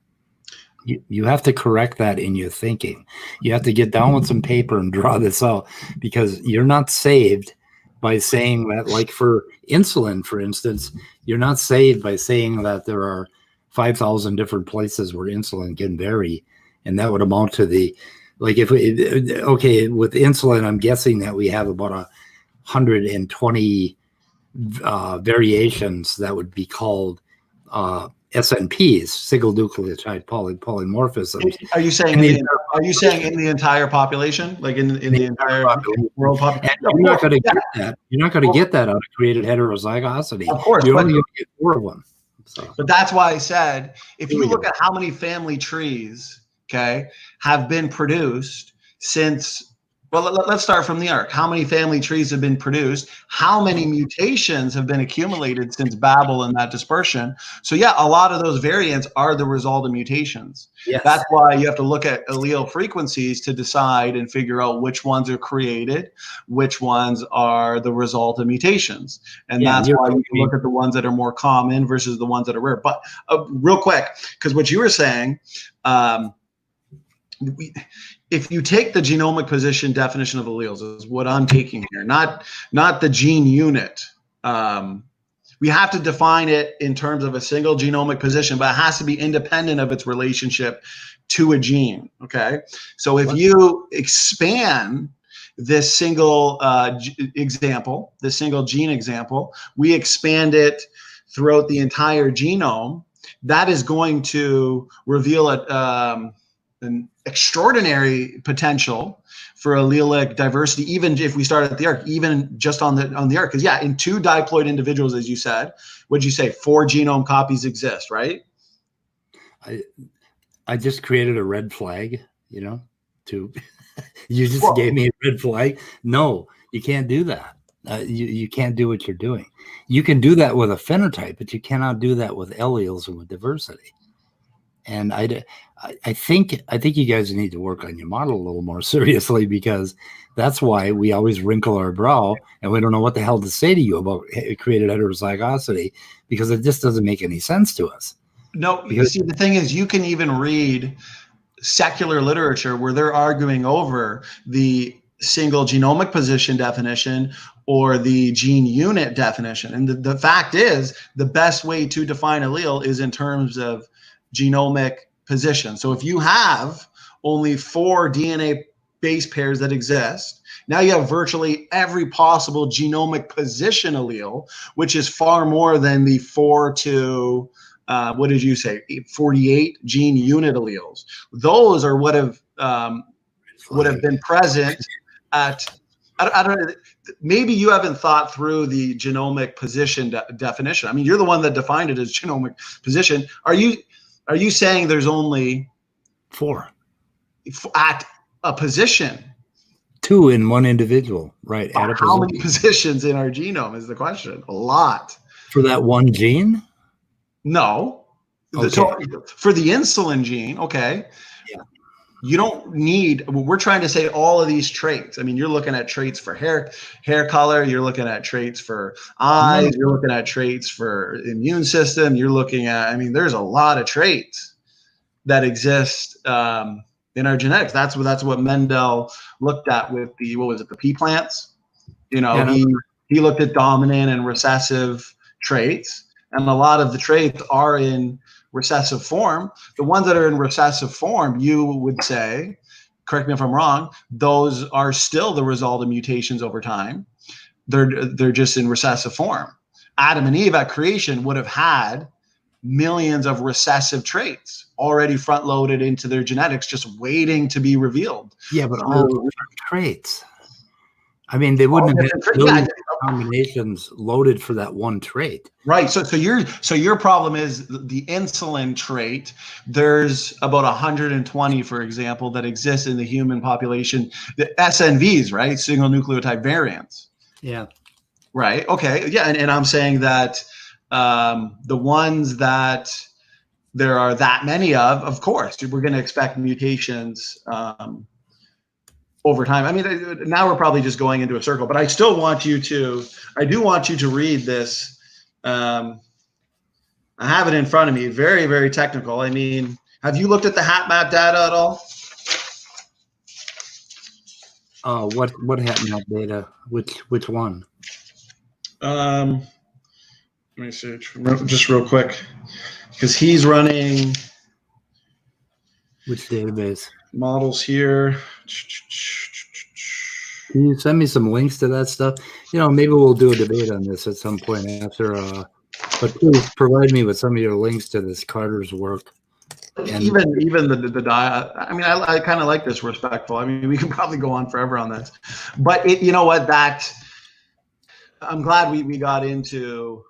Speaker 1: You have to correct that in your thinking. You have to get down with some paper and draw this out, because you're not saved by saying that, like for insulin, for instance, you're not saved by saying that there are 5,000 different places where insulin can vary. And that would amount to with insulin, I'm guessing that we have about 120 variations that would be called SNPs, single nucleotide polymorphisms.
Speaker 2: Are you saying in the entire population, like in the entire world population?
Speaker 1: You're not going to get that. You're not going to get that out of created heterozygosity.
Speaker 2: Of course,
Speaker 1: you're only going to get 4 of them.
Speaker 2: So. But that's why I said, if you look at how many family trees, okay, have been produced since. Well, let's start from the ark. How many family trees have been produced? How many mutations have been accumulated since Babel and that dispersion? So yeah, a lot of those variants are the result of mutations. Yes. That's why you have to look at allele frequencies to decide and figure out which ones are created, which ones are the result of mutations. And that's why you can look at the ones that are more common versus the ones that are rare. But real quick, because what you were saying, if you take the genomic position definition of alleles, is what I'm taking here, not the gene unit. We have to define it in terms of a single genomic position, but it has to be independent of its relationship to a gene. Okay, so if you expand this single example, this single gene example, we expand it throughout the entire genome. That is going to reveal an extraordinary potential for allelic diversity, even if we start at the ark, even just on the ark. Because in 2 diploid individuals, as you said, what'd you say? 4 genome copies exist, right?
Speaker 1: I just created a red flag, you just gave me a red flag. No, you can't do that. You can't do what you're doing. You can do that with a phenotype, but you cannot do that with alleles and with diversity. And I think you guys need to work on your model a little more seriously, because that's why we always wrinkle our brow and we don't know what the hell to say to you about created heterozygosity, because it just doesn't make any sense to us.
Speaker 2: No, you see, the thing is, you can even read secular literature where they're arguing over the single genomic position definition or the gene unit definition. And the fact is, the best way to define allele is in terms of genomic position. So if you have only 4 DNA base pairs that exist, now you have virtually every possible genomic position allele, which is far more than the 4 to what did you say, 48 gene unit alleles. Those are what have been present at, I don't know, maybe you haven't thought through the genomic position definition. I mean, you're the one that defined it as genomic position. Are you saying there's only
Speaker 1: 4
Speaker 2: at a position?
Speaker 1: 2 in one individual, right?
Speaker 2: At how many positions in our genome is the question? A lot.
Speaker 1: For that one gene?
Speaker 2: No. Okay. For the insulin gene, okay. Yeah. You don't need, we're trying to say all of these traits. I mean, you're looking at traits for hair color, you're looking at traits for eyes, you're looking at traits for immune system, you're looking at, I mean, there's a lot of traits that exist in our genetics. That's what Mendel looked at with the, what was it, the pea plants? You know, he looked at dominant and recessive traits, and a lot of the traits are in recessive form. The ones that are in recessive form, you would say, correct me if I'm wrong, those are still the result of mutations over time. They're just in recessive form. Adam and Eve at creation would have had millions of recessive traits already front loaded into their genetics, just waiting to be revealed.
Speaker 1: Yeah, but all different traits. I mean, they wouldn't have had billions of combinations loaded for that one trait.
Speaker 2: Right. So your problem is the insulin trait. There's about 120, for example, that exist in the human population. The SNVs, right? Single nucleotide variants.
Speaker 1: Yeah.
Speaker 2: Right. Okay. Yeah. And I'm saying that the ones that there are that many of course, we're going to expect mutations over time. I mean, now we're probably just going into a circle, but I do want you to read this. I have it in front of me. Very, very technical. I mean, have you looked at the HapMap data at all?
Speaker 1: What HapMap data? Which one?
Speaker 2: Let me see, just real quick, because he's running
Speaker 1: which database
Speaker 2: models here.
Speaker 1: Can you send me some links to that stuff? You know, maybe we'll do a debate on this at some point after. But please provide me with some of your links to this Carter's work.
Speaker 2: And even the diet. I mean, I kind of like this respectful. I mean, we can probably go on forever on this, but you know what? That I'm glad we got into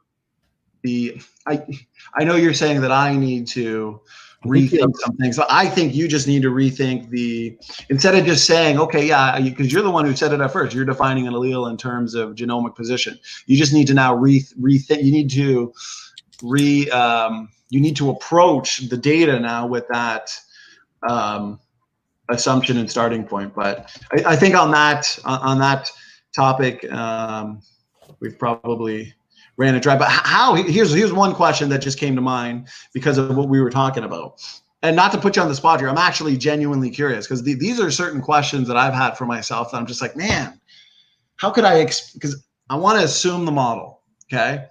Speaker 2: the. I know you're saying that I need to rethink some things. So I think you just need to rethink instead of just saying, okay, yeah, because you're the one who said it at first. You're defining an allele in terms of genomic position. You just need to now rethink. You need to approach the data now with that assumption and starting point. But I think on that topic, we've probably ran it dry. But here's one question that just came to mind because of what we were talking about. And not to put you on the spot here, I'm actually genuinely curious because these are certain questions that I've had for myself that I'm just like, man, how could I, because I want to assume the model, okay?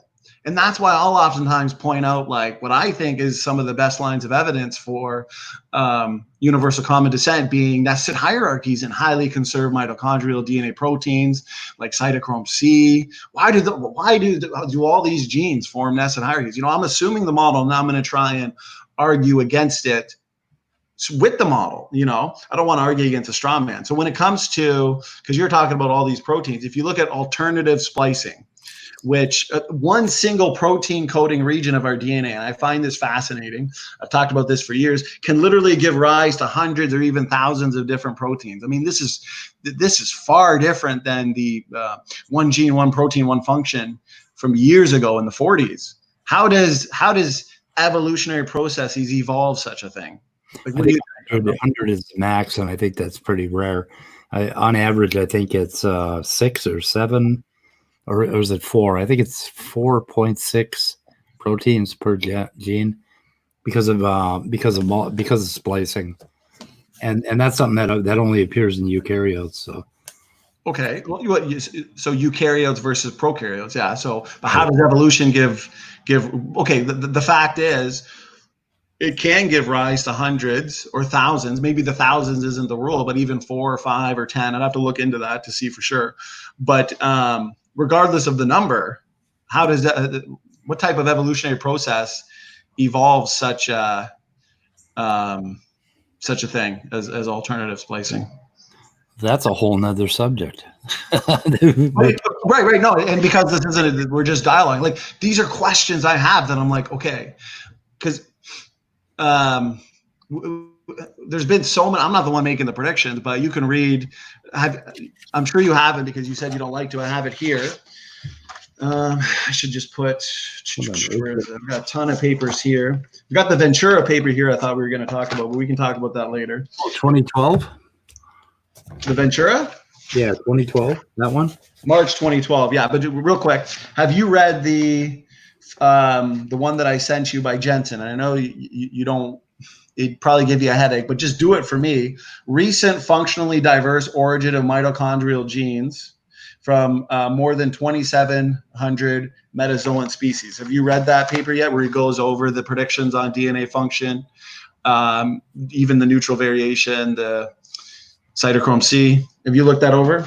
Speaker 2: And that's why I'll oftentimes point out like what I think is some of the best lines of evidence for universal common descent being nested hierarchies in highly conserved mitochondrial DNA proteins like cytochrome C. Why do all these genes form nested hierarchies? You know, I'm assuming the model, and now I'm going to try and argue against it with the model. You know, I don't want to argue against a straw man. So when it comes to, because you're talking about all these proteins, if you look at alternative splicing, which one single protein coding region of our DNA, and I find this fascinating, I've talked about this for years, can literally give rise to hundreds or even thousands of different proteins. I mean, this is far different than the one gene, one protein, one function from years ago in the 40s. How does evolutionary processes evolve such a thing? Like, what do you think?
Speaker 1: 100 is the max, and I think that's pretty rare. On average, I think it's 6 or 7. Or is it 4? I think it's 4.6 proteins per gene because of splicing, and that's something that only appears in eukaryotes. So, okay,
Speaker 2: so eukaryotes versus prokaryotes, yeah. So, but how does evolution give? Okay, the fact is, it can give rise to hundreds or thousands. Maybe the thousands isn't the rule, but even 4 or 5 or 10. I'd have to look into that to see for sure. But regardless of the number, how does that? What type of evolutionary process evolves such a thing as alternative splicing?
Speaker 1: That's a whole nother subject.
Speaker 2: Right. No, and because this isn't, we're just dialoguing. Like, these are questions I have that I'm like, okay, because there's been so many. I'm not the one making the predictions, but you can read. I'm sure you have it because you said you don't like to. I have it here. I should just put. I've got a ton of papers here. I've got the Ventura paper here. I thought we were going to talk about, but we can talk about that later.
Speaker 1: 2012.
Speaker 2: The Ventura.
Speaker 1: Yeah, 2012. That one.
Speaker 2: March 2012. Yeah, but real quick, have you read the one that I sent you by Jensen? And I know you don't. it'd probably give you a headache, but just do it for me. Recent functionally diverse origin of mitochondrial genes from more than 2,700 metazoan species. Have you read that paper yet, where he goes over the predictions on DNA function, even the neutral variation, the cytochrome C? Have you looked that over?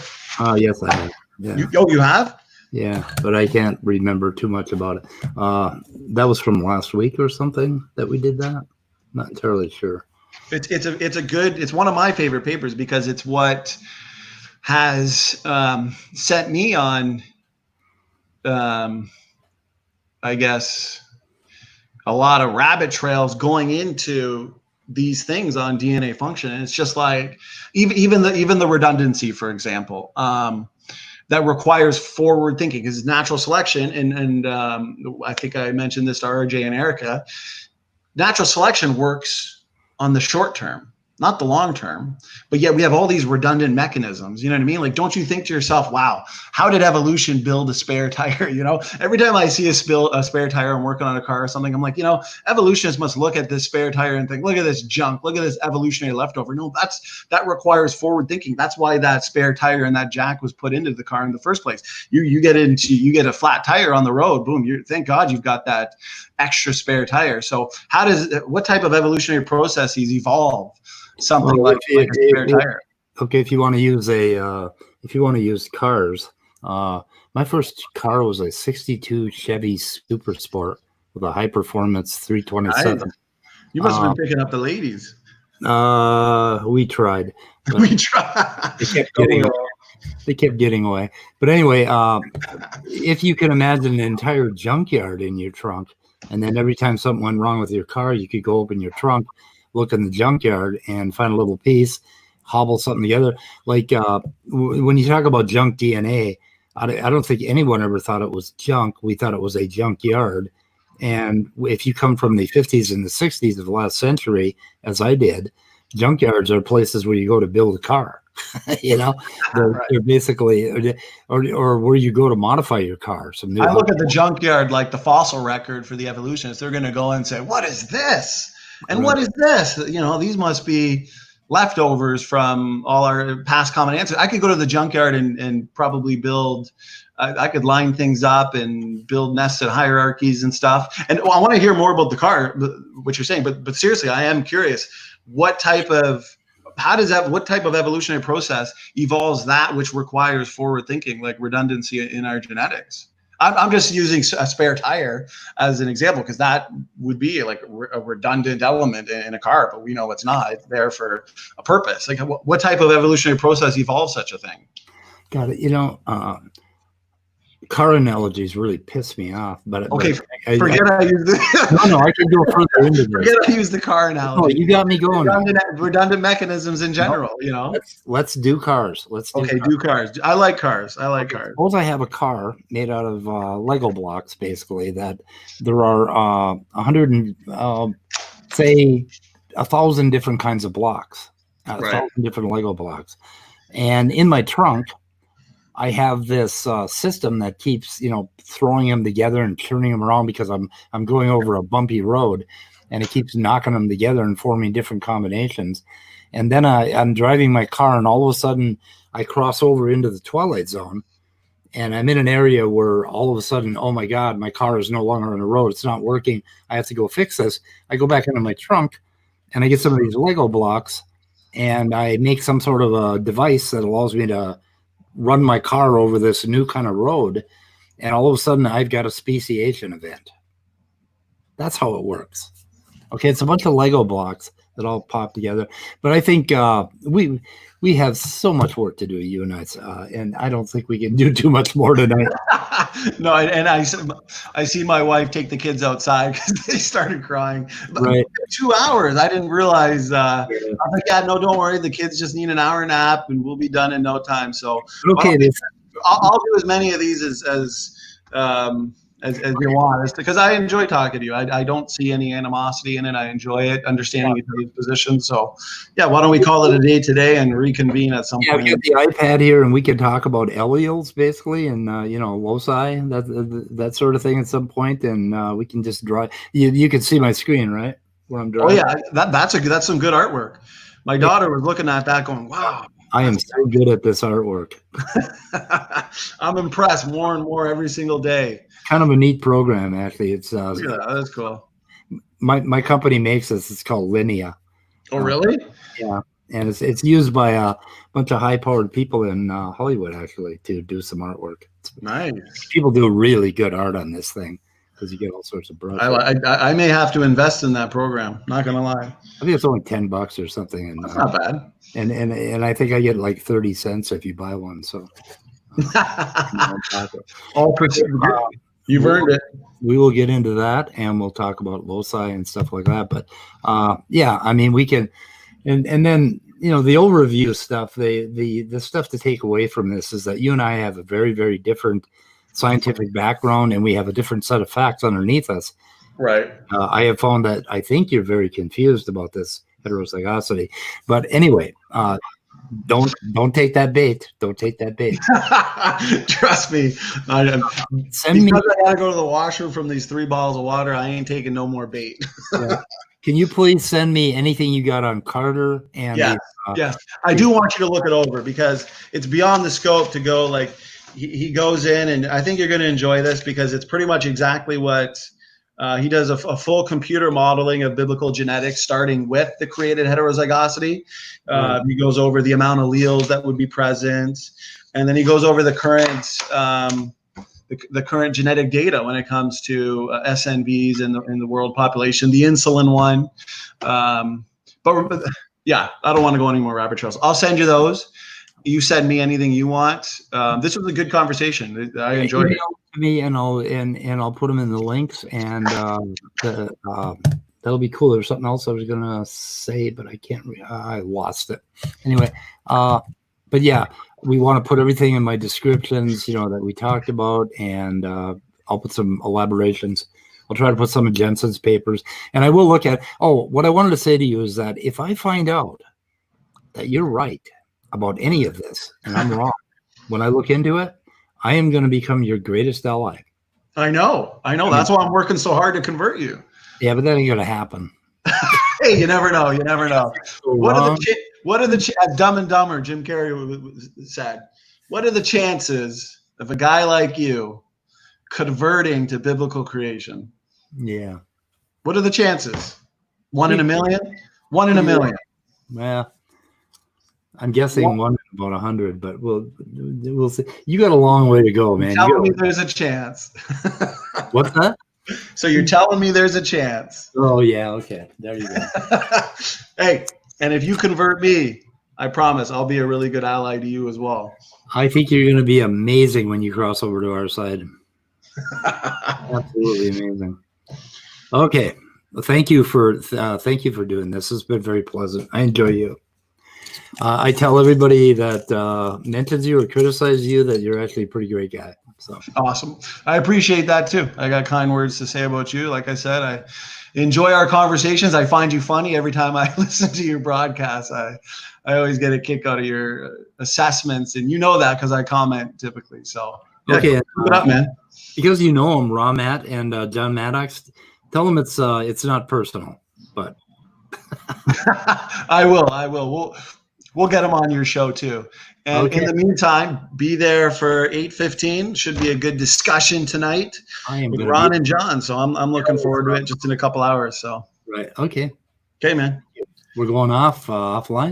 Speaker 1: Yes, I have. Yeah.
Speaker 2: You have?
Speaker 1: Yeah, but I can't remember too much about it. That was from last week or something that we did that. Not entirely sure.
Speaker 2: It's one of my favorite papers, because it's what has set me on, I guess, a lot of rabbit trails going into these things on DNA function. And it's just like even the redundancy, for example, that requires forward thinking, because natural selection, and I think I mentioned this to RJ and Erica. Natural selection works on the short term, not the long term, but yet we have all these redundant mechanisms. You know what I mean? Like, don't you think to yourself, wow, how did evolution build a spare tire? You know, every time I see a spare tire, I'm working on a car or something, I'm like, you know, evolutionists must look at this spare tire and think, look at this junk, look at this evolutionary leftover. No, that requires forward thinking. That's why that spare tire and that jack was put into the car in the first place. You get a flat tire on the road, boom, thank God you've got that extra spare tire. So what type of evolutionary processes evolve something like a spare tire?
Speaker 1: Okay, if you want to use cars, my first car was a '62 Chevy Super Sport with a high performance 327.
Speaker 2: You must have been picking up the ladies.
Speaker 1: We tried.
Speaker 2: We tried.
Speaker 1: They kept getting away. But anyway, if you can imagine an entire junkyard in your trunk, and then every time something went wrong with your car, you could go open your trunk, look in the junkyard, and find a little piece, hobble something together. Like when you talk about junk DNA, I don't think anyone ever thought it was junk. We thought it was a junkyard. And if you come from the 50s and the 60s of the last century, as I did, junkyards are places where you go to build a car. You know, they're basically, or where you go to modify your car.
Speaker 2: I look at the junkyard like the fossil record for the evolutionists. They're going to go and say, what is this? And what is this? You know, these must be leftovers from all our past common ancestors. I could go to the junkyard and probably build, I could line things up and build nested hierarchies and stuff. And I want to hear more about the car, what you're saying, but seriously, I am curious, what type of evolutionary process evolves that which requires forward thinking, like redundancy in our genetics? I'm just using a spare tire as an example, because that would be like a redundant element in a car, but we know it's not. It's there for a purpose. Like, what type of evolutionary process evolves such a thing?
Speaker 1: Got it. You know, car analogies really piss me off. But
Speaker 2: okay, I use the
Speaker 1: no, I can go further into this.
Speaker 2: Forget I use the car analogy.
Speaker 1: Oh, you got me going.
Speaker 2: Redundant mechanisms in general. No, you know.
Speaker 1: Let's do cars.
Speaker 2: Do cars. I like cars. Cars.
Speaker 1: Suppose I have a car made out of Lego blocks, basically. That there are 1,000 different kinds of blocks, 1,000 different Lego blocks, and in my trunk, I have this system that keeps, throwing them together and turning them around, because I'm going over a bumpy road, and it keeps knocking them together and forming different combinations. And then I'm driving my car, and all of a sudden I cross over into the twilight zone, and I'm in an area where all of a sudden, oh my God, my car is no longer on the road. It's not working. I have to go fix this. I go back into my trunk, and I get some of these Lego blocks, and I make some sort of a device that allows me to run my car over this new kind of road, and all of a sudden I've got a speciation event. That's how it works. Okay, it's a bunch of Lego blocks that all pop together. But I think we have so much work to do, you and I, and I don't think we can do too much more tonight.
Speaker 2: No, and I see my wife take the kids outside because they started crying.
Speaker 1: Right.
Speaker 2: 2 hours. I didn't realize. I'm like, yeah, no, don't worry. The kids just need an hour nap, and we'll be done in no time. So
Speaker 1: okay,
Speaker 2: I'll do as many of these as you want, because I enjoy talking to you. I don't see any animosity in it. I enjoy it, understanding each other's position. So, yeah, why don't we call it a day today and reconvene at some point?
Speaker 1: Yeah, get the iPad here, and we can talk about alleles, basically, and loci, that sort of thing at some point, and we can just draw. You can see my screen, right? when I'm
Speaker 2: Oh
Speaker 1: driving.
Speaker 2: yeah, that's some good artwork. My daughter was looking at that going, wow.
Speaker 1: I am so good at this artwork.
Speaker 2: I'm impressed more and more every single day.
Speaker 1: Kind of a neat program, actually. It's
Speaker 2: Look at that. That's cool.
Speaker 1: my company makes this. It's called Linea.
Speaker 2: Oh, really?
Speaker 1: Yeah, and it's used by a bunch of high-powered people in Hollywood, actually, to do some artwork.
Speaker 2: Nice.
Speaker 1: People do really good art on this thing because you get all sorts of brushes.
Speaker 2: I may have to invest in that program. Not gonna lie.
Speaker 1: I think it's only $10 or something, and
Speaker 2: That's not bad.
Speaker 1: and I think I get like 30 cents if you buy one. So
Speaker 2: All percent. You've earned it.
Speaker 1: We will get into that, and we'll talk about loci and stuff like that. But yeah, I mean, we can, and then the overview stuff. The stuff to take away from this is that you and I have a very, very different scientific background, and we have a different set of facts underneath us.
Speaker 2: Right.
Speaker 1: I have found that I think you're very confused about this heterozygosity. But anyway, don't take that bait. Don't take that bait.
Speaker 2: Trust me.
Speaker 1: Send me.
Speaker 2: Because I gotta go to the washroom from these 3 bottles of water, I ain't taking no more bait.
Speaker 1: Yeah. Can you please send me anything you got on Carter? And
Speaker 2: yes, I do want you to look it over because it's beyond the scope to go like he goes in, and I think you're going to enjoy this because it's pretty much exactly what he does a full computer modeling of biblical genetics, starting with the created heterozygosity. He goes over the amount of alleles that would be present, and then he goes over the current the current genetic data when it comes to SNVs in the world population, the insulin one. But yeah, I don't want to go any more rabbit trails. I'll send you those. You send me anything you want. This was a good conversation. I enjoyed it.
Speaker 1: Me and I'll put them in the links, and that'll be cool. There's something else I was gonna say, but I can't. I lost it. Anyway, but yeah, we want to put everything in my descriptions, that we talked about, and I'll put some elaborations. I'll try to put some of Jensen's papers, and I will look at. Oh, what I wanted to say to you is that if I find out that you're right about any of this and I'm wrong, when I look into it, I am going to become your greatest ally.
Speaker 2: I know. That's why I'm working so hard to convert you.
Speaker 1: Yeah, but that ain't going to happen.
Speaker 2: Hey, you never know. What are the as Dumb and Dumber, Jim Carrey said, what are the chances of a guy like you converting to biblical creation?
Speaker 1: Yeah.
Speaker 2: What are the chances? 1 in a million? 1 in a million.
Speaker 1: Yeah. I'm guessing 1 in about 100, but we'll see. You got a long way to go, man.
Speaker 2: You're telling me there's a chance.
Speaker 1: What's that?
Speaker 2: So you're telling me there's a chance.
Speaker 1: Oh, yeah. Okay. There you go.
Speaker 2: Hey, and if you convert me, I promise I'll be a really good ally to you as well.
Speaker 1: I think you're going to be amazing when you cross over to our side. Absolutely amazing. Okay. Well, thank you for doing this. It's been very pleasant. I enjoy you. I tell everybody that mentions you or criticizes you that you're actually a pretty great guy. So
Speaker 2: awesome. I appreciate that too. I got kind words to say about you. Like I said, I enjoy our conversations. I find you funny every time I listen to your broadcasts. I always get a kick out of your assessments, and you know that because I comment typically. So yeah,
Speaker 1: okay,
Speaker 2: keep it up, man. Because
Speaker 1: you know them, Raw Matt and John Maddox. Tell them it's not personal, but
Speaker 2: I will. We'll get them on your show too. And in the meantime, be there for 8:15. Should be a good discussion tonight with Ron and John. So I'm looking forward to it just in a couple hours. So
Speaker 1: right. Okay.
Speaker 2: Okay, man.
Speaker 1: We're going offline.